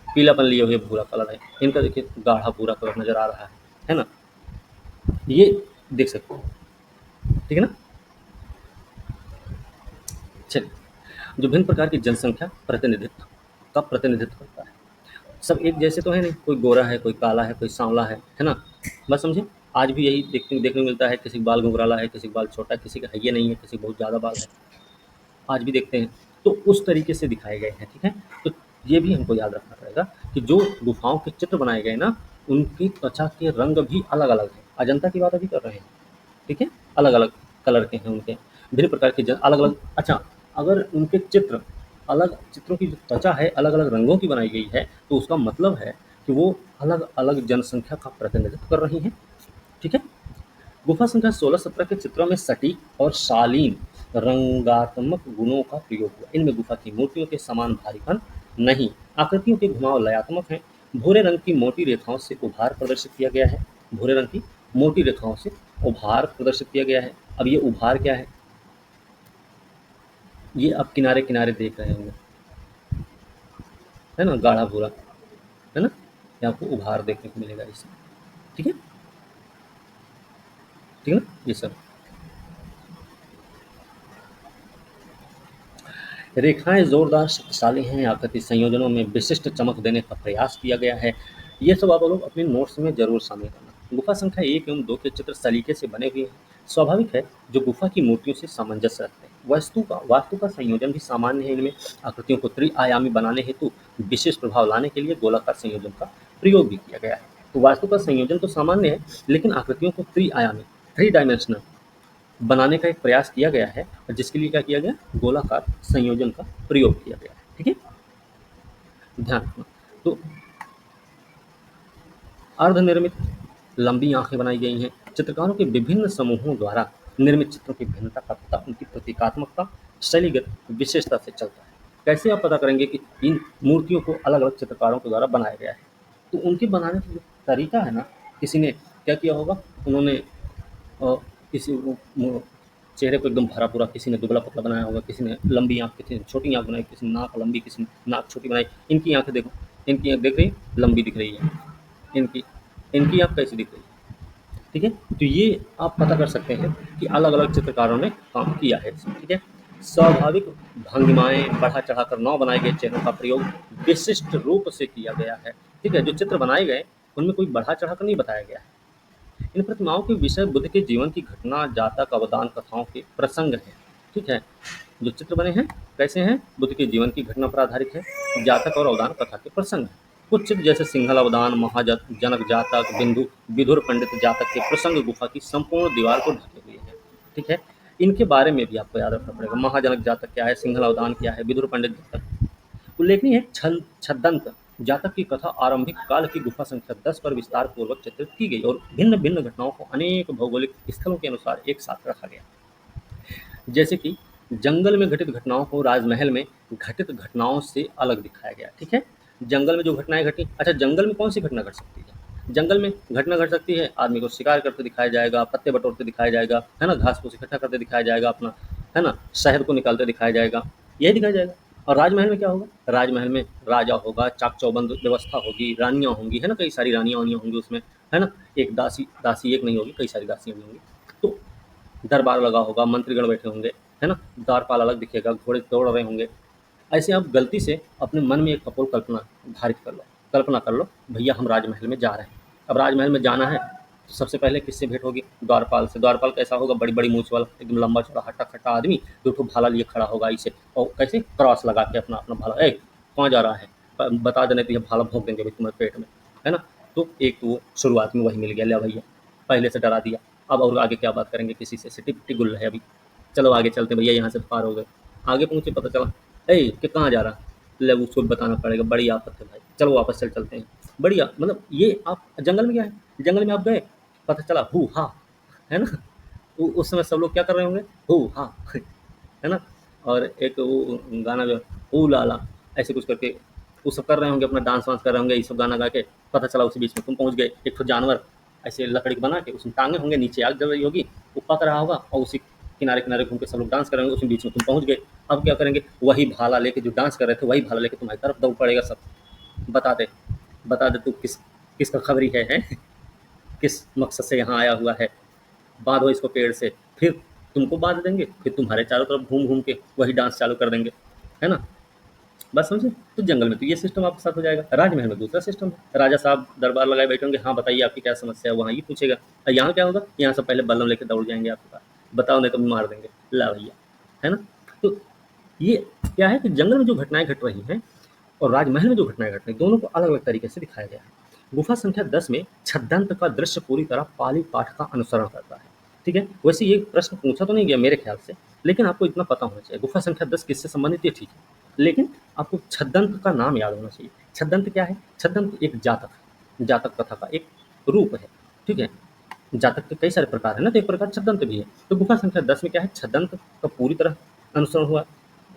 पीलापन लिए हुए भूरा कलर है। इनका देखिए गाढ़ा भूरा कलर नज़र आ रहा है ना? ये देख सकते हो, ठीक है ना? चलिए, जो भिन्न प्रकार की जनसंख्या प्रतिनिधित्व का प्रतिनिधित्व करता है। सब एक जैसे तो है नहीं, कोई गोरा है, कोई काला है, कोई सांवला है ना? बस समझे, आज भी यही देखने को मिलता है, किसी का बाल घुंघराला है, किसी का बाल छोटा है, किसी का है ये नहीं है, किसी का बहुत ज़्यादा बाल है, आज भी देखते हैं। तो उस तरीके से दिखाए गए हैं, ठीक है? तो ये भी हमको याद रखना पड़ेगा कि जो गुफाओं के चित्र बनाए गए ना, उनकी त्वचा के रंग भी अलग-अलग हैं। अजंता की बात अभी कर रहे हैं, ठीक है? अलग-अलग कलर के हैं उनके, भिन्न प्रकार के अलग-अलग। अच्छा, अगर उनके चित्र अलग, चित्रों की जो त्वचा है अलग-अलग रंगों की बनाई गई है, तो उसका मतलब है कि वो अलग-अलग जनसंख्या का प्रतिनिधित्व कर रही हैं, ठीक है? गुफा संख्या 16-17 के चित्रों में सटीक और शालीन रंगात्मक गुणों का प्रयोग हुआ। इनमें गुफा की मूर्तियों के समान भारीपन नहीं, आकृतियों के घुमाव लयात्मक हैं। भूरे रंग की मोटी रेखाओं से उभार प्रदर्शित किया गया है। भूरे रंग की मोटी रेखाओं से उभार प्रदर्शित किया गया है। अब ये उभार क्या है? ये आप किनारे किनारे देख रहे होंगे, है ना? गाढ़ा भूरा, है ना? ये आपको उभार देखने को मिलेगा इससे, ठीक है? ठीक है ना? ये सब रेखाएं जोरदार शक्तिशाली हैं, आकृति संयोजनों में विशिष्ट चमक देने का प्रयास किया गया है। ये सब आप लोग अपने नोट्स में जरूर शामिल करना। गुफा संख्या 1 एवं 2 के चित्र सलीके से बने हुए हैं। स्वाभाविक है, जो गुफा की मूर्तियों से सामंजस्य रखते हैं। वास्तु का संयोजन भी सामान्य है। इनमें आकृतियों को त्रिआयामी बनाने हेतु विशेष प्रभाव लाने के लिए गोलाकार संयोजन का प्रयोग भी किया गया है। तो वास्तु का संयोजन तो सामान्य है, लेकिन आकृतियों को त्रिआयामी, थ्री डायमेंशनल बनाने का एक प्रयास किया गया है, और जिसके लिए क्या किया गया? गोलाकार संयोजन का प्रयोग किया गया है, ठीक है? ध्यान रखना। तो अर्धनिर्मित लंबी आंखें बनाई गई हैं। चित्रकारों के विभिन्न समूहों द्वारा निर्मित चित्रों की भिन्नता का पता उनकी प्रतीकात्मकता, शैलीगत विशेषता से चलता है। कैसे आप पता करेंगे कि इन मूर्तियों को अलग अलग चित्रकारों के द्वारा बनाया गया है? तो उनके बनाने का जो तरीका है ना, किसी ने क्या किया होगा, उन्होंने अ, किसी चेहरे को एकदम भरा पूरा, किसी ने दुबला पतला बनाया होगा, किसी ने लंबी आँख, किसी ने छोटी आँख बनाई, किसी ने नाक लंबी, किसी ने नाक छोटी बनाई। इनकी आँखें देखो, इनकी आँख देख रही है, लंबी दिख रही है, इनकी इनकी आँख कैसी दिख रही है, ठीक है? तो ये आप पता कर सकते हैं कि अलग-अलग चित्रकारों ने काम किया है इसमें, ठीक है? स्वाभाविक भंगिमाएँ, बढ़ा-चढ़ाकर नौ बनाए गए चेहरों का प्रयोग विशिष्ट रूप से किया गया है, ठीक है? जो चित्र बनाए गए, उनमें कोई बढ़ा-चढ़ाकर नहीं बताया गया है। इन प्रतिमाओं के विषय बुद्ध के जीवन की घटना, जातक, अवदान, कथाओं के प्रसंग हैं, ठीक है? जो चित्र बने हैं, कैसे हैं? बुद्ध के जीवन की घटना पर आधारित है, जातक और अवदान कथा के प्रसंग हैं। कुछ चित्र जैसे सिंहल अवदान, जनक जातक, विदुर पंडित जातक के प्रसंग गुफा की संपूर्ण दीवार को ढके हुए हैं, ठीक है? इनके बारे में भी आपको याद रखना पड़ेगा। महाजनक जातक क्या है, सिंहल अवदान क्या है, विदुर पंडित जातक। उल्लेखनीय है छद्दंत जातक की कथा आरंभिक काल की गुफा संख्या 10 पर विस्तार पूर्वक चित्रित की गई, और भिन्न भिन्न घटनाओं को अनेक भौगोलिक स्थलों के अनुसार एक साथ रखा गया। जैसे कि जंगल में घटित घटनाओं को राजमहल में घटित घटनाओं से अलग दिखाया गया, ठीक है? जंगल में जो घटनाएं घटी, अच्छा, जंगल में कौन सी घटना घट सकती है? जंगल में घटना घट सकती है, आदमी को शिकार करते दिखाया जाएगा, पत्ते बटोरते दिखाया जाएगा, है ना? घास फूस इकट्ठा करते दिखाया जाएगा अपना, है ना? शहद को निकालते दिखाया जाएगा, यही दिखाया जाएगा। और राजमहल में क्या होगा? राजमहल में राजा होगा, चाक चौबंद व्यवस्था होगी, रानियाँ होंगी, है ना? कई सारी रानियाँ वानियाँ होंगी उसमें, है ना? एक दासी दासी एक नहीं होगी, कई सारी दासियाँ भी होंगी। तो दरबार लगा होगा, मंत्रीगण बैठे होंगे, है ना? द्वारपाल अलग दिखेगा, घोड़े दौड़ रहे होंगे। ऐसे आप गलती से अपने मन में एक कपोल कल्पना धारित कर लो, कल्पना कर लो, भैया हम राजमहल में जा रहे हैं। अब राजमहल में जाना है, तो सबसे पहले किससे भेंट होगी? द्वारपाल से। द्वारपाल कैसा होगा? बड़ी बड़ी मूछ वाला, एकदम लंबा चौड़ा हट्टा खट्टा आदमी, दो ठो भाला लिए खड़ा होगा ऐसे, और कैसे क्रॉस लगा के अपना अपना भाला, कहाँ जा रहा है? बता देने तो ये भाला भोंक देंगे भाई तुम्हारे पेट में, है ना? तो एक तो वो शुरुआत में वही मिल गया, ले भैया पहले से डरा दिया। अब और आगे क्या बात करेंगे किसी से? सिटी पिट्टी गुल है अभी, चलो आगे चलते भैया, यहाँ से पार हो गए। आगे पहुँचे, पता चला कि कहाँ जा रहा? ले उसको बताना पड़ेगा, बड़ी आफत है भाई, चलो वापस चलते हैं। बढ़िया, मतलब ये आप जंगल में क्या है, जंगल में आप गए, पता चला हु हा, है ना? उस समय सब लोग क्या कर रहे होंगे? हु हा है ना? और एक वो गाना जो ऊ लाला, ऐसे कुछ करके वो सब कर रहे होंगे, अपना डांस वांस कर रहे होंगे, ये सब गाना गा के। पता चला उसी बीच में तुम पहुंच गए, एक तो जानवर ऐसे लकड़ी के बना के उसमें टांगे होंगे, नीचे आग जल रही होगी, वो पक रहा होगा और उसी किनारे किनारे घूम के सब लोग डांस करेंगे, उसमें बीच में तुम पहुंच गए। अब क्या करेंगे, वही भाला लेके जो डांस कर रहे थे वही भाला लेके तुम्हारी तरफ दौड़ पड़ेगा सब। बता दे, बता दे तू किसका खबरी है? किस मकसद से यहाँ आया हुआ है? बांधो इसको पेड़ से, फिर तुमको बांध देंगे, फिर तुम्हारे चारों तरफ घूम घूम के वही डांस चालू कर देंगे, है ना? बस समझे? तो जंगल में तो ये सिस्टम आपके साथ हो जाएगा, राजमहल में दूसरा सिस्टम है। राजा साहब दरबार लगाए बैठे होंगे, हाँ बताइए आपकी क्या समस्या है, वहाँ ये पूछेगा। और यहाँ क्या होगा, यहाँ से पहले बल्लम लेके दौड़ जाएंगे आपके पास, बताओ नहीं तो मार देंगे, ला भैया, है ना? तो ये क्या है कि जंगल में जो घटनाएं घट रही हैं और राजमहल में जो घटनाएं घट रही हैं, दोनों को अलग अलग तरीके से दिखाया गया है। गुफा संख्या 10 में छद्मंत का दृश्य पूरी तरह पाली पाठ का अनुसरण करता है। ठीक है, वैसे ये प्रश्न पूछा तो नहीं गया मेरे ख्याल से, लेकिन आपको इतना पता होना चाहिए गुफा संख्या 10 किससे संबंधित है, ठीक है, लेकिन आपको छद्मंत का नाम याद होना चाहिए। छद्मंत क्या है? छद्मंत एक जातक है, जातक कथा का एक रूप है। ठीक है, जातक के कई सारे प्रकार है ना, तो एक प्रकार छद्मंत भी है। तो गुफा संख्या 10 में क्या है, छद्मंत का पूरी तरह अनुसरण हुआ,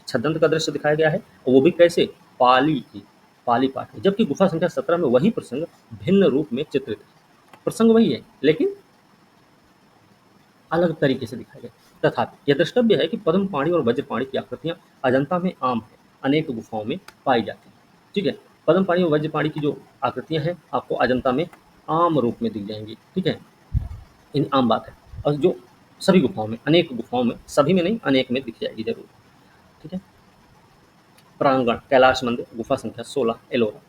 छद्मंत का दृश्य दिखाया गया है, और वो भी कैसे, पाली की, पाली पाठ में। जबकि गुफा संख्या 17 में वही प्रसंग भिन्न रूप में चित्रित है, प्रसंग वही है लेकिन अलग तरीके से दिखाया गया। तथापि यह द्रष्टव्य है कि पद्मपाणि और वज्रपाणि की आकृतियां अजंता में आम है, अनेक गुफाओं में पाई जाती हैं। ठीक है, पद्मपाणि और वज्रपाणि की जो आकृतियां हैं आपको अजंता में आम रूप में दिख जाएंगी। ठीक है, इन आम बात है, और जो सभी गुफाओं में, अनेक गुफाओं में, सभी में नहीं अनेक में दिख जाएगी जरूर। ठीक है, प्रांगण कैलाश मंदिर गुफा संख्या 16 एलोरा,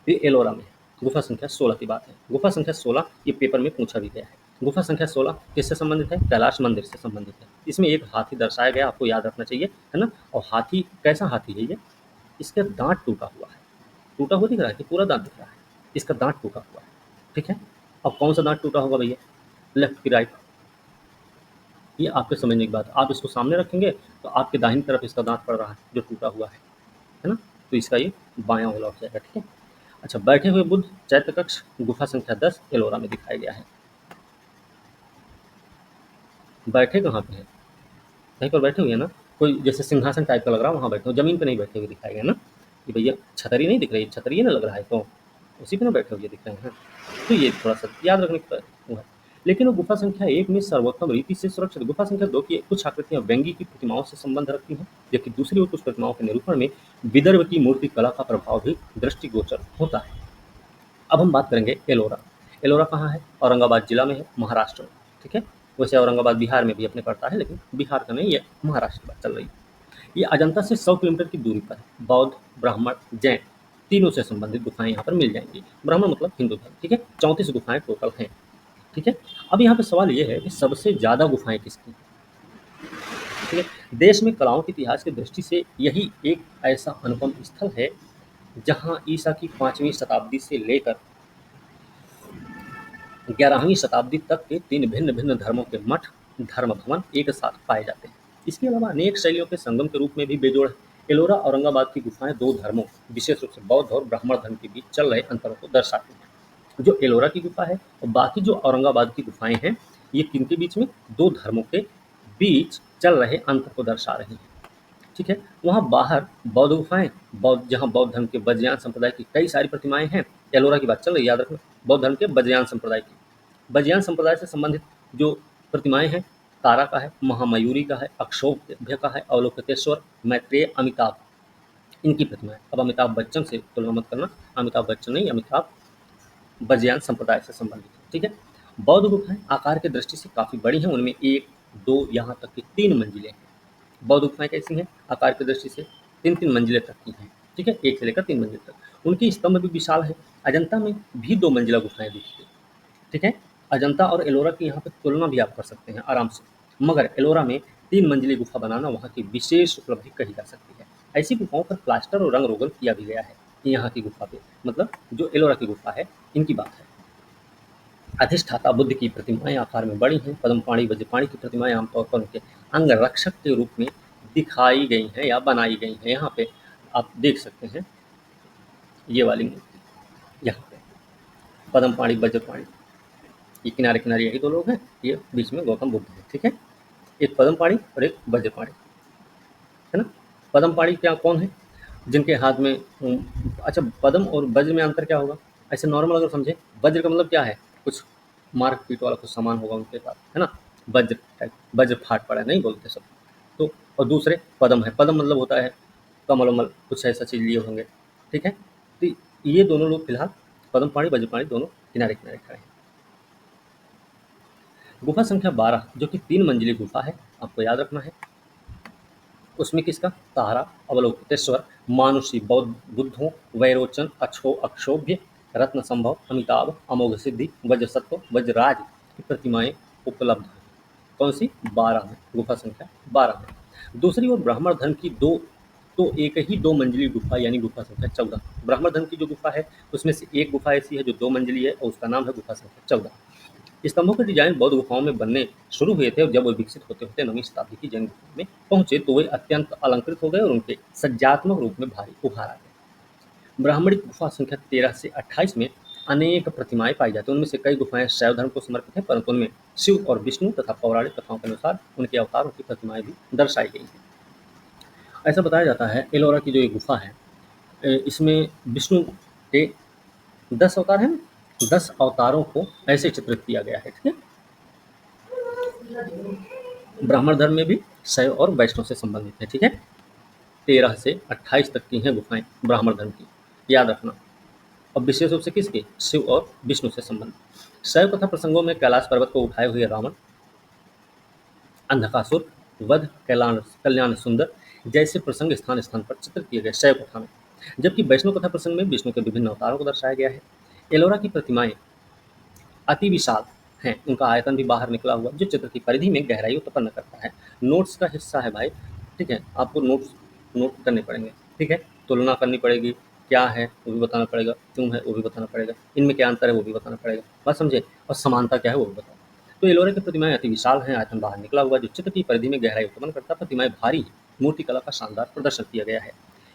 ये एलोरा में है। गुफा संख्या 16 की बात है, गुफा संख्या 16 ये पेपर में पूछा भी गया है। गुफा संख्या 16 किससे संबंधित है? कैलाश मंदिर से संबंधित है। इसमें एक हाथी दर्शाया गया, आपको याद रखना चाहिए, है ना? और हाथी कैसा हाथी है ये? इसका दांत टूटा हुआ है, टूटा हुआ दिख रहा है कि पूरा दांत दिख रहा है? इसका दांत टूटा हुआ है। ठीक है, अब कौन सा दांत टूटा होगा भैया, लेफ्ट की राइट? ये आपके समझने की बात है। आप इसको सामने रखेंगे तो आपके दाहिनी तरफ इसका दांत पड़ रहा है जो टूटा हुआ है ना? तो इसका ये बायां वाला हो जाएगा। ठीक है, अच्छा, बैठे हुए बुद्ध चैत्य कक्ष गुफा संख्या 10 एलोरा में दिखाया गया है। बैठे कहाँ पे हैं? कहीं पर बैठे हुए हैं ना, कोई जैसे सिंहासन टाइप का लग रहा है वहाँ बैठे हो, जमीन पे नहीं बैठे हुए दिखाए गए ना। कि भैया छतरी नहीं दिख रही, छतरी है ना लग रहा है, तो उसी पे ना बैठे हुए दिख रहे हैं। तो ये थोड़ा सा याद रखने का वो है। लेकिन वो गुफा संख्या 1 में सर्वोत्तम रीति से सुरक्षित। गुफा संख्या 2 की कुछ आकृतियां व्यंगी की प्रतिमाओं से संबंध रखती हैं, जबकि दूसरी ओर कुछ प्रतिमाओं के निरूपण में विदर्भ की मूर्ति कला का प्रभाव भी दृष्टिगोचर होता है। अब हम बात करेंगे एलोरा। एलोरा कहाँ है? औरंगाबाद जिला में है, महाराष्ट्र में। ठीक है, वैसे औरंगाबाद बिहार में भी अपने पड़ता है, लेकिन बिहार का नहीं, ये महाराष्ट्र की बात चल रही है। ये अजंता से 100 किलोमीटर की दूरी पर है। बौद्ध, ब्राह्मण, जैन तीनों से संबंधित गुफाएं यहाँ पर मिल जाएंगी। ब्राह्मण मतलब हिंदू धर्म। ठीक है, 34 गुफाएं टोटल हैं। ठीक है, अब यहाँ पे सवाल ये है कि सबसे ज्यादा गुफाएं किसकी? ठीक है, देश में कलाओं के इतिहास की दृष्टि से यही एक ऐसा अनुपम स्थल है जहाँ ईसा की 5वीं शताब्दी से लेकर 11वीं शताब्दी तक के 3 भिन्न भिन्न धर्मों के मठ, धर्म भवन एक साथ पाए जाते हैं। इसके अलावा अनेक शैलियों के संगम के रूप में भी बेजोड़ है। एलोरा औरंगाबाद की गुफाएं दो धर्मों, विशेष रूप से बौद्ध और ब्राह्मण धर्म के बीच चल रहे अंतरों को दर्शाती हैं। जो एलोरा की गुफा है और बाकी जो औरंगाबाद की गुफाएं हैं, ये किनके बीच में? दो धर्मों के बीच चल रहे अंतर को दर्शा रही हैं। ठीक है, वहाँ बाहर बौद्ध गुफाएं, बौद्ध जहाँ बौद्ध धर्म के वज्रयान संप्रदाय की कई सारी प्रतिमाएं हैं। एलोरा की बात चल रही है, याद रखना, बौद्ध धर्म के वज्रयान संप्रदाय की, वज्रयान संप्रदाय से संबंधित जो प्रतिमाएं हैं, तारा का है, महामयूरी का है, अक्षोभ्य का है, अवलोकितेश्वर, मैत्रेय, अमिताभ, इनकी प्रतिमाएं। अब अमिताभ बच्चन से तुलना मत करना, अमिताभ बच्चन नहीं, अमिताभ वज्रयान संप्रदाय से संबंधित है। ठीक है, बौद्ध गुफाएं आकार की दृष्टि से काफी बड़ी हैं, उनमें एक, दो, यहाँ तक कि 3 मंजिलें हैं। बौद्ध गुफाएं कैसी हैं? आकार की दृष्टि से 3-3 मंजिलें तक की हैं। ठीक है, 1 से लेकर 3 मंजिल तक। उनकी स्तंभ भी विशाल है। अजंता में भी 2 मंजिला गुफाएं दिखती हैं। ठीक है, अजंता और एलोरा की यहाँ पे तुलना भी आप कर सकते हैं आराम से, मगर एलोरा में 3 मंजिली गुफा बनाना वहाँ की विशेष उपलब्धि कही जा सकती है। ऐसी गुफाओं पर प्लास्टर और रंग रोगन किया भी गया है। यहाँ की गुफा पे, मतलब जो एलोरा की गुफा है, इनकी बात है। अधिष्ठाता बुद्ध की प्रतिमाएं आकार में बड़ी हैं। पद्मपाणि, वज्रपाणि की प्रतिमाएं आमतौर पर उनके अंग रक्षक के रूप में दिखाई गई हैं या बनाई गई हैं। यहाँ पे आप देख सकते हैं ये वाली मूर्ति, यहाँ पे पद्मपाणि, वज्रपाणि, ये किनारे किनारे यही दो लोग हैं, ये बीच में गौतम बुद्ध है। ठीक है, एक पद्मपाणि और एक वज्रपाणि, है ना? पद्मपाणि क्या कौन है? जिनके हाथ में अच्छा, पद्म और वज्र में अंतर क्या होगा? ऐसे नॉर्मल अगर समझे, वज्र का मतलब क्या है? कुछ मारपीट वाला कुछ सामान होगा उनके पास, है ना? वज्र टाइप, वज्र फाट पड़ा है, नहीं बोलते सब। तो और दूसरे पद्म है, पद्म मतलब होता है कमल वमल, कुछ ऐसा चीज़ लिए होंगे, ठीक है? तो ये दोनों लोग फिलहाल पद्म पाणी वज्रपाणी दोनों किनारे किनारे खड़े हैं। गुफा संख्या 12 जो कि 3 मंजिली गुफा है, आपको याद रखना है। उसमें किसका? तारा, अवलोकितेश्वर, मानुषी, बौद्ध बुद्धों, वैरोचन, अक्षोभ्य, रत्न संभव, अमिताभ, अमोघ सिद्धि, वज्रसत्व, वज्रराज की प्रतिमाएं उपलब्ध हैं। कौन सी? 12 में, गुफा संख्या 12 में। दूसरी ओर ब्राह्मण धर्म की दो, तो एक ही 2 मंजिली गुफा यानी गुफा संख्या 14। ब्राह्मण धर्म की जो गुफा है उसमें से एक गुफा ऐसी है जो 2 मंजिली है और उसका नाम है गुफा संख्या 14। स्तंभों के डिजाइन बौद्ध गुफाओं में बनने शुरू हुए थे और जब वो विकसित होते होते 9वीं शताब्दी की जैन गुफा में पहुंचे तो वे अत्यंत अलंकृत हो गए और उनके सज्जात्मक रूप में भारी उभार आ गए। ब्राह्मणिक गुफा संख्या 13 से 28 में अनेक प्रतिमाएं पाई जाती हैं। उनमें से कई गुफाएं शैव धर्म को समर्पित हैं, परंतु उनमें शिव और विष्णु तथा पौराणिक कथाओं के अनुसार उनके अवतारों की प्रतिमाएं भी दर्शाई गई हैं। ऐसा बताया जाता है एलोरा की जो ये गुफा है, इसमें विष्णु के 10 अवतार हैं, 10 अवतारों को ऐसे चित्रित किया गया है, ठीक है? ब्राह्मण धर्म में भी शैव और वैष्णव से संबंधित है, ठीक है? 13 से 28 तक की हैं गुफाएं ब्राह्मण धर्म की, याद रखना। और विशेष रूप से किसके? शिव और विष्णु से संबंधित। शैव कथा प्रसंगों में कैलाश पर्वत को उठाए हुए रावण, अंधकासुर वध, कल्याण सुंदर जैसे प्रसंग स्थान स्थान पर चित्रित किए गए शैव कथा में, जबकि वैष्णव कथा प्रसंग में विष्णु के विभिन्न अवतारों को दर्शाया गया है। एलोरा की प्रतिमाएं अति विशाल हैं, उनका आयतन भी बाहर निकला हुआ जो चित्र की परिधि में गहराई उत्पन्न करता है। नोट्स का हिस्सा है भाई, ठीक है? आपको नोट्स नोट करने पड़ेंगे, ठीक है? तुलना करनी पड़ेगी, क्या है वो भी बताना पड़ेगा, क्यों है वो भी बताना पड़ेगा, इनमें क्या अंतर है वो भी बताना पड़ेगा, बात समझे? और समानता क्या है वो भी बताओ। तो एलोरा की प्रतिमाएं अति विशाल हैं, आयतन बाहर निकला हुआ जो चित्र की परिधि में गहराई उत्पन्न करता है। प्रतिमाएं भारी हैं, मूर्तिकला का शानदार प्रदर्शन किया गया है।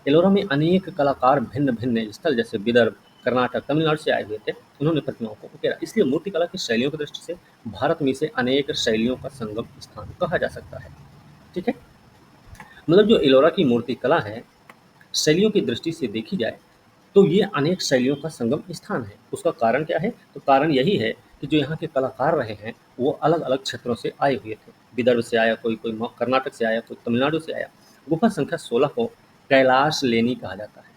एलोरा में अनेक कलाकार भिन्न भिन्न स्थल जैसे विदर्भ, कर्नाटक, तमिलनाडु से आए हुए थे। उन्होंने प्रतिमाओं को उकेरा, इसलिए मूर्तिकला की शैलियों की दृष्टि से भारत में इसे अनेक शैलियों का संगम स्थान कहा जा सकता है, ठीक है? मतलब जो एलोरा की मूर्ति कला है, शैलियों की दृष्टि से देखी जाए तो ये अनेक शैलियों का संगम स्थान है। उसका कारण क्या है? तो कारण यही है कि जो यहाँ के कलाकार रहे हैं वो अलग अलग क्षेत्रों से आए हुए थे। विदर्भ से आया कोई, कोई कर्नाटक से आया, कोई तमिलनाडु से आया। गुफा संख्या 16 को कैलाश लेनी कहा जाता है।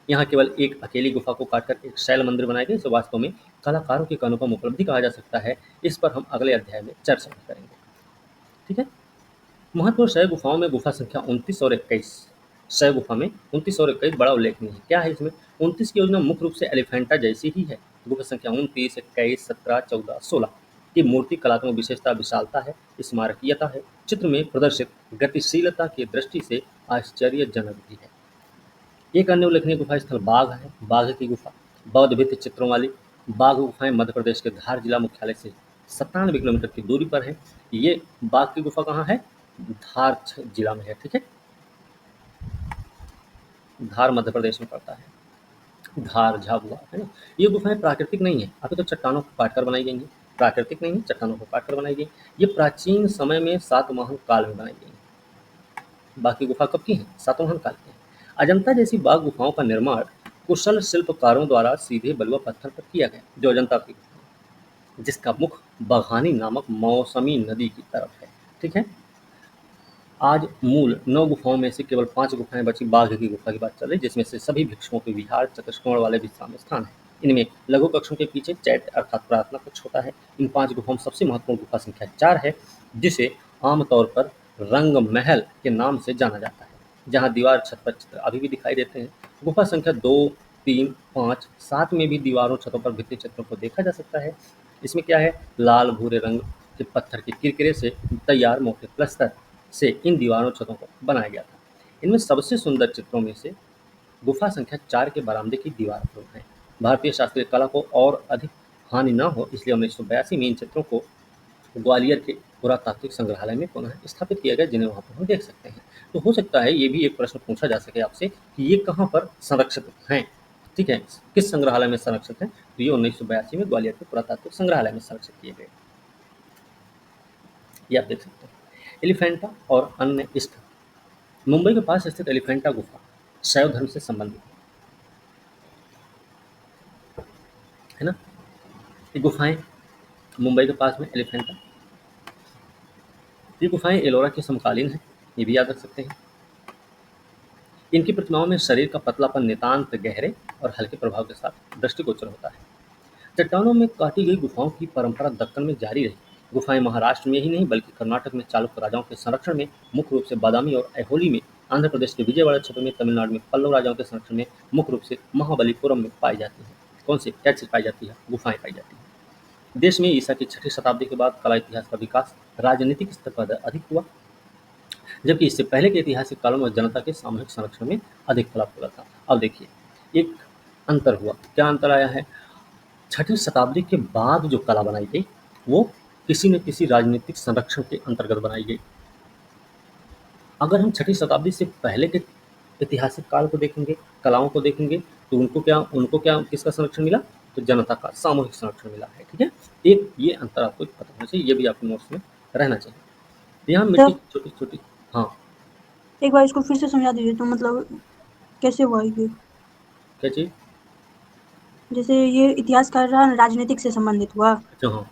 यहाँ केवल एक अकेली गुफा को काटकर एक शैल मंदिर बनाए गए, इसे वास्तव में कलाकारों की एक अनुपम उपलब्धि कहा जा सकता है। इस पर हम अगले अध्याय में चर्चा करेंगे, ठीक है? महत्वपूर्ण शैव गुफाओं में गुफा संख्या 29 और 21। शैव गुफा में 29 और 21 बड़ा उल्लेखनीय है। क्या है इसमें? 29 की योजना मुख्य रूप से एलिफेंटा जैसी ही है। गुफा संख्या 29, 21, 17, 14, 16 की मूर्ति कलात्मक विशेषता विशालता है, स्मारकीयता है, चित्र में प्रदर्शित गतिशीलता की दृष्टि से आश्चर्यजनक भी है। एक अन्य उल्लेखनीय गुफा स्थल बाघ है, बाघ की गुफा। बौद्ध भित्ति चित्रों वाली बाघ गुफाएं मध्य प्रदेश के धार जिला मुख्यालय से 97 किलोमीटर की दूरी पर है। ये बाघ की गुफा कहाँ है? धार जिला में है, ठीक है? धार मध्य प्रदेश में पड़ता है। धार झाबुआ, है ना? ये गुफाएं प्राकृतिक नहीं है, अभी तो चट्टानों को काटकर बनाई गई हैं। प्राकृतिक नहीं है, चट्टानों को काटकर बनाई गई। ये प्राचीन समय में सातवाहन काल में बनाई गई हैं। बाकी गुफा कब की है? सातवाहन काल की है। अजंता जैसी बाघ गुफाओं का निर्माण कुशल शिल्पकारों द्वारा सीधे बलुआ पत्थर पर किया गया, जो अजंता की गुफा है, जिसका मुख बघानी नामक मौसमी नदी की तरफ है, ठीक है? आज मूल 9 गुफाओं में से केवल 5 गुफाएं बची। बाघ की गुफा की बात चल रही, जिसमें से सभी भिक्षुओं के विहार, चतुष्कोण वाले विश्राम स्थान है। इनमें लघु कक्षों के पीछे चैत्य अर्थात प्रार्थना कक्ष होता है। इन 5 गुफाओं में सबसे महत्वपूर्ण गुफा संख्या 4 है, जिसे आमतौर पर रंग महल के नाम से जाना जाता है, जहाँ दीवार छत पर चित्र अभी भी दिखाई देते हैं। गुफा संख्या 2, 3, 5, 7 में भी दीवारों छतों पर भित्ति चित्रों को देखा जा सकता है। इसमें क्या है? लाल भूरे रंग के पत्थर के किरकिरे से तैयार मोटे प्लस्तर से इन दीवारों छतों को बनाया गया था। इनमें सबसे सुंदर चित्रों में से गुफा संख्या 4 के बरामदे की दीवार पर है। भारतीय शास्त्रीय कला को और अधिक हानि न हो इसलिए 1982 में इन चित्रों को ग्वालियर के पुरातात्विक संग्रहालय में पुनः स्थापित किया गया, जिन्हें वहाँ पर हम देख सकते हैं। तो हो सकता है ये भी एक प्रश्न पूछा जा सके आपसे कि ये कहाँ पर संरक्षित हैं, ठीक है? किस संग्रहालय में संरक्षित हैं? तो ये 1982 में ग्वालियर के पुरातात्विक संग्रहालय में संरक्षित किए गए, ये आप देख सकते हैं। एलिफेंटा और अन्य स्थल। मुंबई के पास स्थित एलिफेंटा गुफा शैव धर्म से संबंधित है ना? ये गुफाएं मुंबई के पास में एलिफेंटा, ये गुफाएं एलोरा के समकालीन हैं, ये भी याद रख सकते हैं। इनकी प्रतिमाओं में शरीर का पतलापन नितांत गहरे और हल्के प्रभाव के साथ दृष्टिगोचर होता है। चट्टानों में काटी गई गुफाओं की परंपरा दक्कन में जारी रही। गुफाएं महाराष्ट्र में ही नहीं बल्कि कर्नाटक में चालुक्य राजाओं के संरक्षण में, मुख्य रूप से बादामी और ऐहोली में, आंध्र प्रदेश के विजयवाड़ा क्षेत्र में, तमिलनाडु में पल्लव राजाओं के संरक्षण में, मुख्य रूप से महाबलीपुरम में पाई जाती है। कौन सी क्या चीज पाई जाती है? गुफाएं पाई जाती है। देश में ईसा की छठी शताब्दी के बाद कला इतिहास का विकास राजनीतिक स्तर पर अधिक हुआ, जबकि इससे पहले के ऐतिहासिक कालों में जनता के सामूहिक संरक्षण में अधिक फला फूला था। अब देखिए, एक अंतर हुआ। क्या अंतर आया है? छठी शताब्दी के बाद जो कला बनाई गई वो किसी न किसी राजनीतिक संरक्षण के अंतर्गत बनाई गई। अगर हम छठी शताब्दी से पहले के ऐतिहासिक काल को देखेंगे, कलाओं को देखेंगे, तो उनको क्या किसका संरक्षण मिला? तो जनता का सामूहिक संरक्षण मिला है। ठीक है, एक ये अंतर आपको पता होना चाहिए, ये भी आपके नोट्स में रहना चाहिए। यहाँ मिट्टी सर की छोटी छोटी। हाँ, एक बार इसको फिर से समझा दीजिए, तो मतलब कैसे हुआ ये? क्या चीज? जैसे ये इतिहास का रहा राजनीतिक से संबंधित हुआ। अच्छा, हाँ,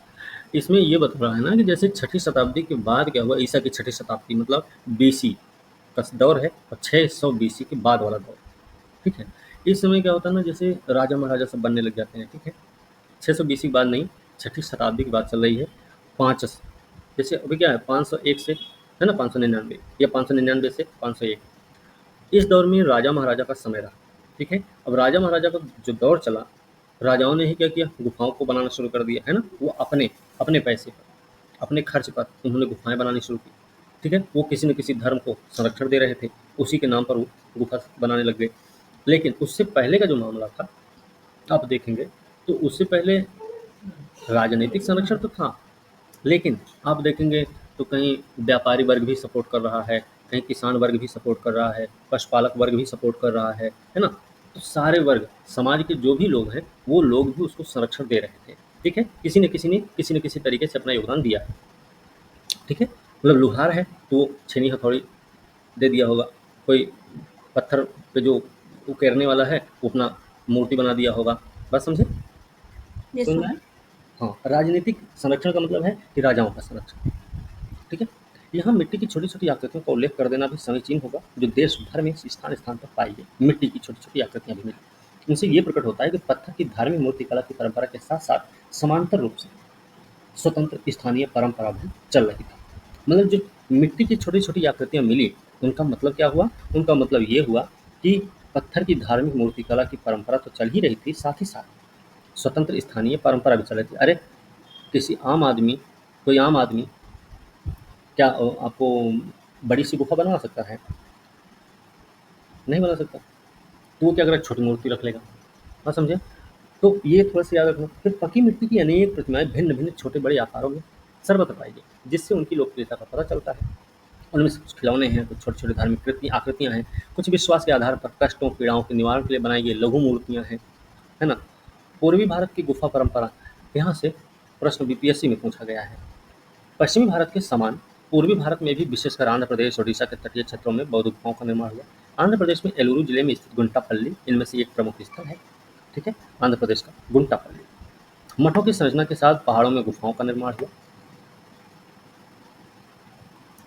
इसमें ये बता रहा है ना कि जैसे छठी शताब्दी के बाद क्या हुआ, ईसा की छठी शताब्दी मतलब बीसी का दौर है, और 600 बीसी के बाद वाला दौर। ठीक है, इस समय क्या होता है ना, जैसे राजा महाराजा सब बनने लग जाते हैं। ठीक है, 600 बीसी के बाद नहीं, छठी शताब्दी की बात चल रही है। पाँच, जैसे अभी क्या है, 501 से है ना, 599 या 599 से 501, इस दौर में राजा महाराजा का समय रहा। ठीक है, अब राजा महाराजा का जो दौर चला, राजाओं ने ही क्या किया, गुफाओं को बनाना शुरू कर दिया, है ना। वो अपने अपने पैसे पर, अपने खर्च पर उन्होंने गुफाएं बनानी शुरू की। ठीक है, वो किसी न किसी धर्म को संरक्षण दे रहे थे, उसी के नाम पर वो गुफा बनाने लग गए। लेकिन उससे पहले का जो मामला था, आप देखेंगे तो उससे पहले राजनीतिक संरक्षण तो था, लेकिन आप देखेंगे तो कहीं व्यापारी वर्ग भी सपोर्ट कर रहा है, कहीं किसान वर्ग भी सपोर्ट कर रहा है, पशुपालक वर्ग भी सपोर्ट कर रहा है ना। तो सारे वर्ग, समाज के जो भी लोग हैं, वो लोग भी उसको संरक्षण दे रहे थे। ठीक है, किसी न किसी तरीके से अपना योगदान दिया है। ठीक है, मतलब लुहार है तो वो छेनी हथौड़ी दे दिया होगा, कोई पत्थर पे जो उकेरने वाला है वो अपना मूर्ति बना दिया होगा। बात समझे? यस सुन सर। रहे हैं? हाँ, राजनीतिक संरक्षण का मतलब है कि राजाओं का संरक्षण। ठीक है, यहाँ मिट्टी की छोटी छोटी आकृतियों का उल्लेख कर देना भी समीचीन होगा, जो देश भर में स्थान स्थान पर पाई गई मिट्टी की छोटी छोटी आकृतियां भी मिली। इनसे ये प्रकट होता है कि पत्थर की धार्मिक मूर्तिकला की परंपरा के साथ साथ समांतर रूप से स्वतंत्र स्थानीय परंपरा भी चल रही थी। मतलब जो मिट्टी की छोटी छोटी आकृतियां मिली, उनका मतलब क्या हुआ? उनका मतलब ये हुआ कि पत्थर की धार्मिक मूर्तिकला की परंपरा तो चल ही रही थी, साथ ही साथ स्वतंत्र स्थानीय परंपरा भी चल रही थी। अरे, किसी आम आदमी, कोई आम आदमी क्या आपको बड़ी सी गुफा बनवा सकता है? नहीं बना सकता। तो वो क्या करेगा, छोटी मूर्ति रख लेगा। हाँ, समझे? तो ये थोड़ा सा याद रखना। फिर पकी मिट्टी की अनेक प्रतिमाएं भिन्न भिन्न छोटे बड़े आकारों में सर्वत्र पाई गई, जिससे उनकी लोकप्रियता का पता चलता है। उनमें से कुछ खिलौने हैं, कुछ छोटी छोटी धार्मिक आकृतियां हैं, कुछ विश्वास के आधार पर कष्टों पीड़ाओं के निवारण के लिए बनाई गई लघु मूर्तियां हैं, है ना। पूर्वी भारत की गुफा परंपरा, यहाँ से प्रश्न बीपीएससी में पूछा गया है। पश्चिमी भारत के समान पूर्वी भारत में भी विशेषकर आंध्र प्रदेश, ओडिशा के तटीय क्षेत्रों में बौद्ध गुफाओं का निर्माण हुआ। आंध्र प्रदेश में एलुरु जिले में स्थित गुंटापल्ली इनमें से एक प्रमुख स्थल है। ठीक है, आंध्र प्रदेश का गुंटापल्ली। मठों की संरचना के साथ पहाड़ों में गुफाओं का निर्माण हुआ,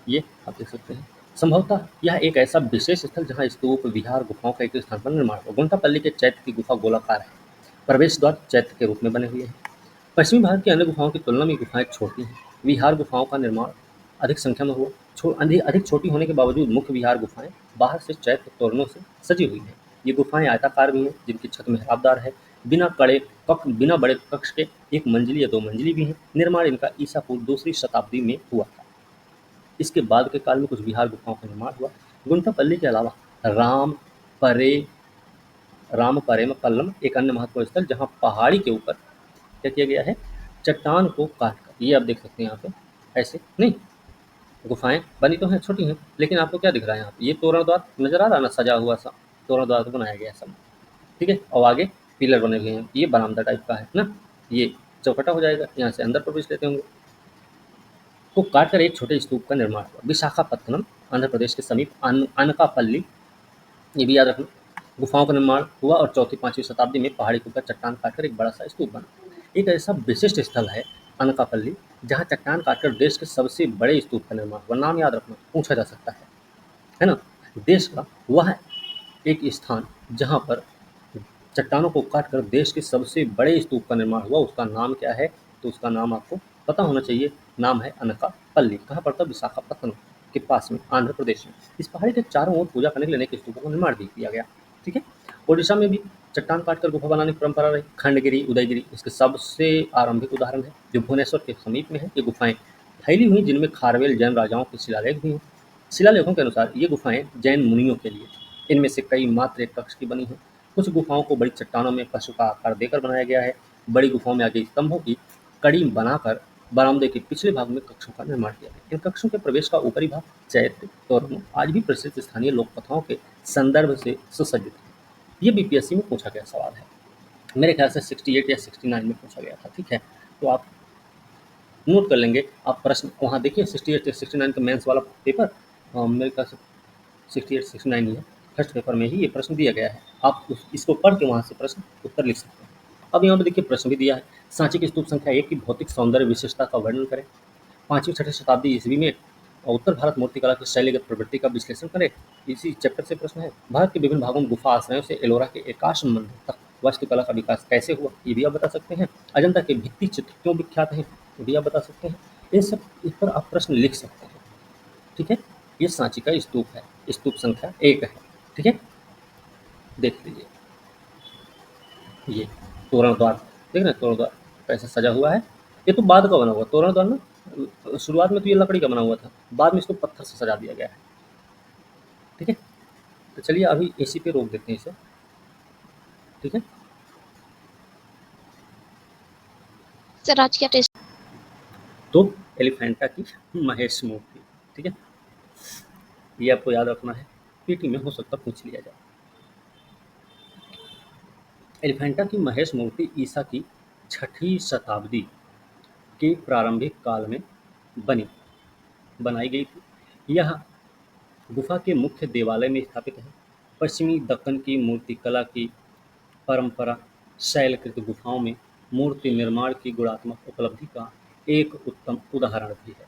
ये आप देख सकते हैं। संभवतः यह एक ऐसा विशेष स्थल जहाँ स्तूप, विहार, गुफाओं का एक स्थान पर निर्माण हुआ। गुंटापल्ली के चैत्य की गुफा गोलाकार है, प्रवेश द्वार चैत्य के रूप में बने हुए हैं। पश्चिमी भारत की अन्य गुफाओं की तुलना में गुफाएं छोटी हैं। विहार गुफाओं का निर्माण अधिक संख्या में हुआ। अधिक छोटी होने के बावजूद मुख्य विहार गुफाएं बाहर से चैत्य तोरणों से सजी हुई हैं। ये गुफाएं आयताकार भी हैं, जिनकी छत मेहराबदार है। बिना बड़े कक्ष के एक मंजिली या दो मंजिली भी हैं। निर्माण इनका ईसा पूर्व दूसरी शताब्दी में हुआ था। इसके बाद के काल में कुछ विहार गुफाओं का निर्माण हुआ। गुंटापल्ली के अलावा राम परे रामपरेम पल्लम एक अन्य महत्वपूर्ण स्थल, जहाँ पहाड़ी के ऊपर क्या किया गया है, चट्टान को काट कर, ये आप देख सकते हैं यहाँ पे, ऐसे नहीं, गुफाएं बनी तो हैं, छोटी हैं, लेकिन आपको क्या दिख रहा है यहाँ पे, ये तोरण द्वार नजर आ रहा है ना, सजा हुआ सा तोरण द्वार से बनाया गया है सब। ठीक है, और आगे पिलर बने हुए हैं, ये बरामदा टाइप का है ना, ये चौखटा हो जाएगा, यहाँ से अंदर प्रवेश लेते होंगे। को काट कर एक छोटे स्तूप का निर्माण हुआ विशाखापत्तनम, आंध्र प्रदेश के समीप अनकापल्ली, ये भी याद रखना। गुफाओं का निर्माण हुआ और चौथी पांचवी शताब्दी में पहाड़ी के ऊपर चट्टान काटकर एक बड़ा सा स्तूप बना। एक ऐसा विशिष्ट स्थल है अनकापल्ली, जहाँ चट्टान काटकर देश के सबसे बड़े स्तूप का निर्माण हुआ। नाम याद रखना, पूछा जा सकता है ना? देश का वह एक स्थान जहाँ पर चट्टानों को काटकर देश के सबसे बड़े स्तूप का निर्माण हुआ, उसका नाम क्या है? तो उसका नाम आपको पता होना चाहिए। नाम है अनकापल्ली। कहाँ पड़ता है? विशाखापत्तनम के पास में, आंध्र प्रदेश में। इस पहाड़ी के चारों ओर पूजा करने के लिए अनेक स्तूपों का निर्माण भी किया गया। ठीक है। ओडिशा में भी चट्टान काटकर गुफा बनाने की परंपरा रही। खंडगिरी, उदयगिरी इसके सबसे आरंभिक उदाहरण है, जो भुवनेश्वर के समीप में है। ये गुफाएं फैली हुई, जिनमें खारवेल जैन राजाओं के शिलालेख भी हैं। शिलालेखों के अनुसार ये गुफाएं जैन मुनियों के लिए थी। इनमें से कई मात्र एक कक्ष की बनी हैं। कुछ गुफाओं को बड़ी चट्टानों में पशु का आकार देकर बनाया गया है। बड़ी गुफाओं में आगे स्तंभों की कड़ी बनाकर बरामदे के पिछले भाग में कक्षों का निर्माण किया गया। इन कक्षों के प्रवेश का ऊपरी भाग चैत्य तोरणों आज भी प्रसिद्ध स्थानीय लोक कथाओं के संदर्भ से सुसज्जित है। ये बीपीएससी में पूछा गया सवाल है। मेरे ख्याल से 68 या 69 में पूछा गया था। ठीक है, तो आप नोट कर लेंगे। आप प्रश्न वहाँ देखिए, 68 या 69 का मेंस वाला पेपर, मेरे ख्याल से 68 69 ही है। फर्स्ट पेपर में ही ये प्रश्न दिया गया है। आप इसको पढ़ के वहाँ से प्रश्न उत्तर लिख सकते हैं। अब यहाँ पे देखिए प्रश्न भी दिया है। सांची की स्तूप संख्या 1 की भौतिक सौंदर्य विशेषता का वर्णन करें। 5वीं 6वीं शताब्दी ईस्वी में उत्तर भारत मूर्तिकला की शैलीगत प्रवृत्ति का विश्लेषण करें। इसी चैप्टर से प्रश्न है। भारत के विभिन्न भागों में गुफा आश्रयों से एलोरा के एकाश मंदिर तक वास्तुकला का विकास कैसे हुआ, ये भी आप बता सकते हैं। अजंता के भित्ति चित्र क्यों विख्यात हैं, ये भी आप बता सकते हैं। इन सब इस पर आप प्रश्न लिख सकते हैं। ठीक है, ये सांची का स्तूप है, स्तूप संख्या 1 है। ठीक है, देख लीजिए ये तोरण द्वार, देख रहे हैं तोरण द्वार कैसे सजा हुआ है। ये तो बाद का बना हुआ तोरण द्वार ना, शुरुआत में तो ये लकड़ी का बना हुआ था, बाद में इसको पत्थर से सजा दिया गया है। ठीक है, तो चलिए अभी इसी पे रोक देते हैं इसे। ठीक है, सर आज क्या टेस्ट? तो एलिफेंटा की महेश मूर्ति। ठीक है, ये आपको याद रखना है, पीटी में हो सकता पूछ लिया जाए। एलिफेंटा की महेश मूर्ति ईसा की 6वीं शताब्दी के प्रारंभिक काल में बनी बनाई गई थी। यह गुफा के मुख्य देवालय में स्थापित है। पश्चिमी दक्कन की मूर्तिकला की परंपरा शैलकृत गुफाओं में मूर्ति निर्माण की गुणात्मक उपलब्धि का एक उत्तम उदाहरण भी है।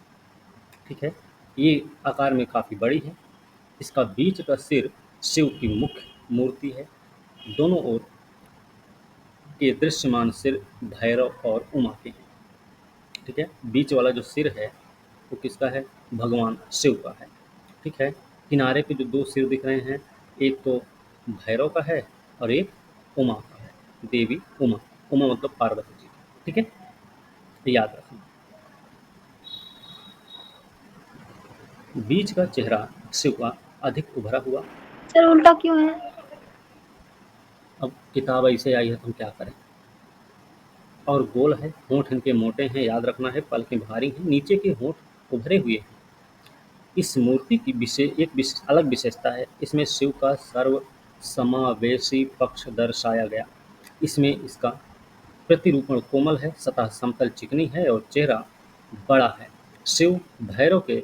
ठीक है, ये आकार में काफ़ी बड़ी है। इसका बीच का सिर शिव की मुख्य मूर्ति है। दोनों ओर के दृश्यमान सिर भैरव और उमा के हैं। ठीक है, बीच वाला जो सिर है वो किसका है? भगवान शिव का है। ठीक है, किनारे पे जो दो सिर दिख रहे हैं, एक तो भैरव का है और एक उमा का है, देवी उमा। उमा मतलब पार्वती जी। ठीक है, याद रखना। बीच का चेहरा शिव का अधिक उभरा हुआ। सर उल्टा क्यों है? अब किताब ऐसे आई है तो हम क्या करें। और गोल है, होंठ इनके मोटे हैं, याद रखना है। पलकें भारी हैं, नीचे के होंठ उभरे हुए हैं। इस मूर्ति की अलग विशेषता है, इसमें शिव का सर्व समावेशी पक्ष दर्शाया गया। इसमें इसका प्रतिरूपण कोमल है, सतह समतल चिकनी है और चेहरा बड़ा है। शिव भैरव के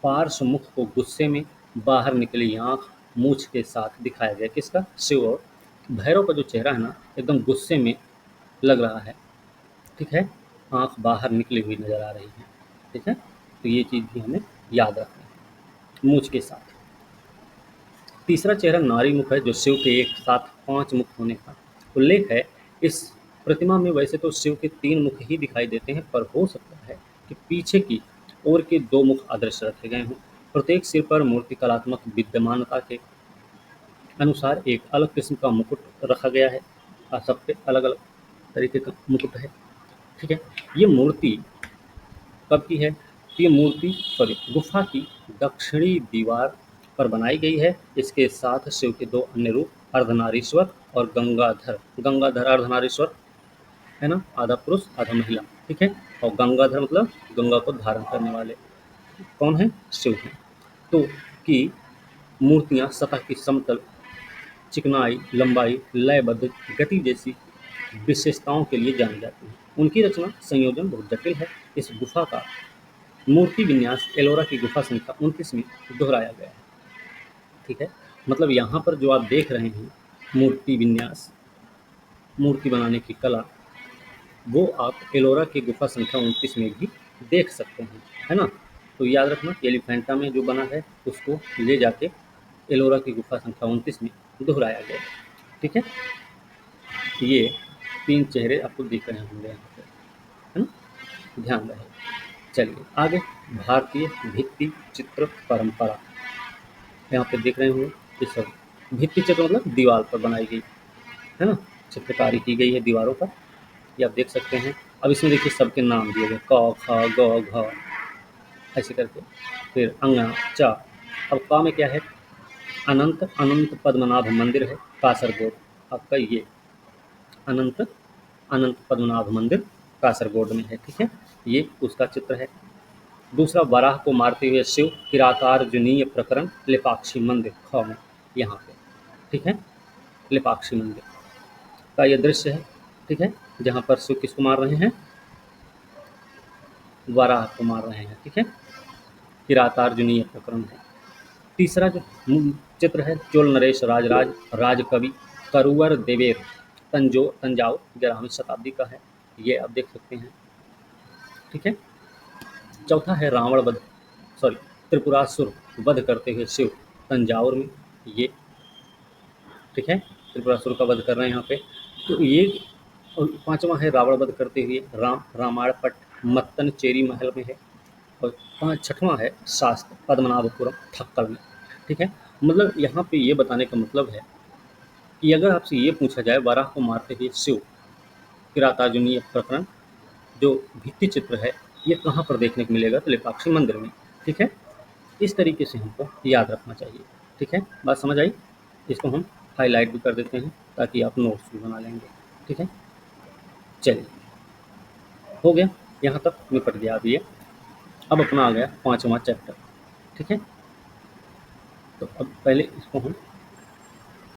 पार्श्व मुख को गुस्से में बाहर निकली आंख मूछ के साथ दिखाया गया। किसका? शिव। और भैरव का जो चेहरा है ना, एकदम गुस्से में लग रहा है। ठीक है, आंख बाहर निकली हुई नजर आ रही है। ठीक है, तो ये चीज़ भी हमें याद रखनी है, मूछ के साथ। तीसरा चेहरा नारी मुख है, जो शिव के एक साथ 5 मुख होने का उल्लेख है। इस प्रतिमा में वैसे तो शिव के 3 मुख ही दिखाई देते हैं, पर हो सकता है कि पीछे की ओर के 2 मुख अदृश्य रखे गए हों। प्रत्येक सिर पर मूर्ति कलात्मक विद्यमानता के अनुसार एक अलग किस्म का मुकुट रखा गया है। सब पे अलग अलग तरीके का मुकुट है। ठीक है, ये मूर्ति कब की है? तो ये मूर्ति गुफा की दक्षिणी दीवार पर बनाई गई है। इसके साथ शिव के 2 अन्य रूप अर्धनारीश्वर और गंगाधर। गंगाधर अर्धनारीश्वर है ना, आधा पुरुष आधा महिला। ठीक है, और गंगाधर मतलब गंगा को धारण करने वाले कौन है? शिव हैं। तो की मूर्तियाँ सतह की समतल, चिकनाई, लंबाई, लयबद्ध गति जैसी विशेषताओं के लिए जानी जाती है। उनकी रचना संयोजन बहुत जटिल है। इस गुफा का मूर्ति विन्यास एलोरा की गुफा संख्या 29 में दोहराया गया है। ठीक है, मतलब यहाँ पर जो आप देख रहे हैं मूर्ति विन्यास, मूर्ति बनाने की कला, वो आप एलोरा की गुफा संख्या 29 में भी देख सकते हैं, है ना। तो याद रखना एलिफेंटा में जो बना है उसको ले जाके एलोरा की गुफा संख्या 29 में दोहराया गया, ठीक है। ये 3 चेहरे आपको दिख रहे होंगे यहाँ पे, है ना, ध्यान रहे। चलिए आगे, भारतीय भित्ति चित्र परंपरा, यहाँ पे देख रहे होंगे ये सब भित्ति चित्र मतलब दीवार पर बनाई गई, है ना, चित्रकारी की गई है दीवारों पर, ये आप देख सकते हैं। अब इसमें देखिए सबके नाम दिए गए, क ख ग घ ऐसे करके, फिर अंगना चा। अब क में क्या है, अनंत अनंत पद्मनाभ मंदिर है कासरगोड, आपका ये अनंत अनंत पद्मनाभ मंदिर कासरगोड में है, ठीक है, ये उसका चित्र है। दूसरा, वराह को मारते हुए शिव किरातार्जुनीय प्रकरण लेपाक्षी मंदिर ख में, यहाँ पे, ठीक है, लेपाक्षी मंदिर का ये दृश्य है, ठीक है, जहाँ पर शिव किसको मार रहे हैं, वराह को मार रहे हैं, ठीक है, किरातार्जुनीय प्रकरण है। तीसरा जो चित्र है, चोल नरेश राजराज राजकवि करुवर देवेर तंजाउर 11वीं शताब्दी का है, ये आप देख सकते हैं, ठीक है। चौथा है रावण वध, सॉरी त्रिपुरासुर वध करते हुए शिव तंजाउर में, ये, ठीक है, त्रिपुरासुर का वध कर रहे हैं यहाँ पे, तो ये। और पांचवा है रावण वध करते हुए रामायण पट मत्तन चेरी महल में है। और छठवां है शास्त्र पद्मनाभपुरम ठक्कर में, ठीक है। मतलब यहाँ पे ये बताने का मतलब है कि अगर आपसे ये पूछा जाए वराह को मारते हुए शिव किरातार्जुनीय प्रकरण जो भित्ति चित्र है ये कहाँ पर देखने को मिलेगा, तो लेपाक्षी मंदिर में, ठीक है। इस तरीके से हमको याद रखना चाहिए, ठीक है, बात समझ आई। इसको हम हाईलाइट भी कर देते हैं ताकि आप नोट्स भी बना लेंगे, ठीक है। चलिए हो गया, यहाँ तक निपट गया अब ये। अब अपना आ गया 5वां चैप्टर, ठीक है। तो अब पहले इसको हम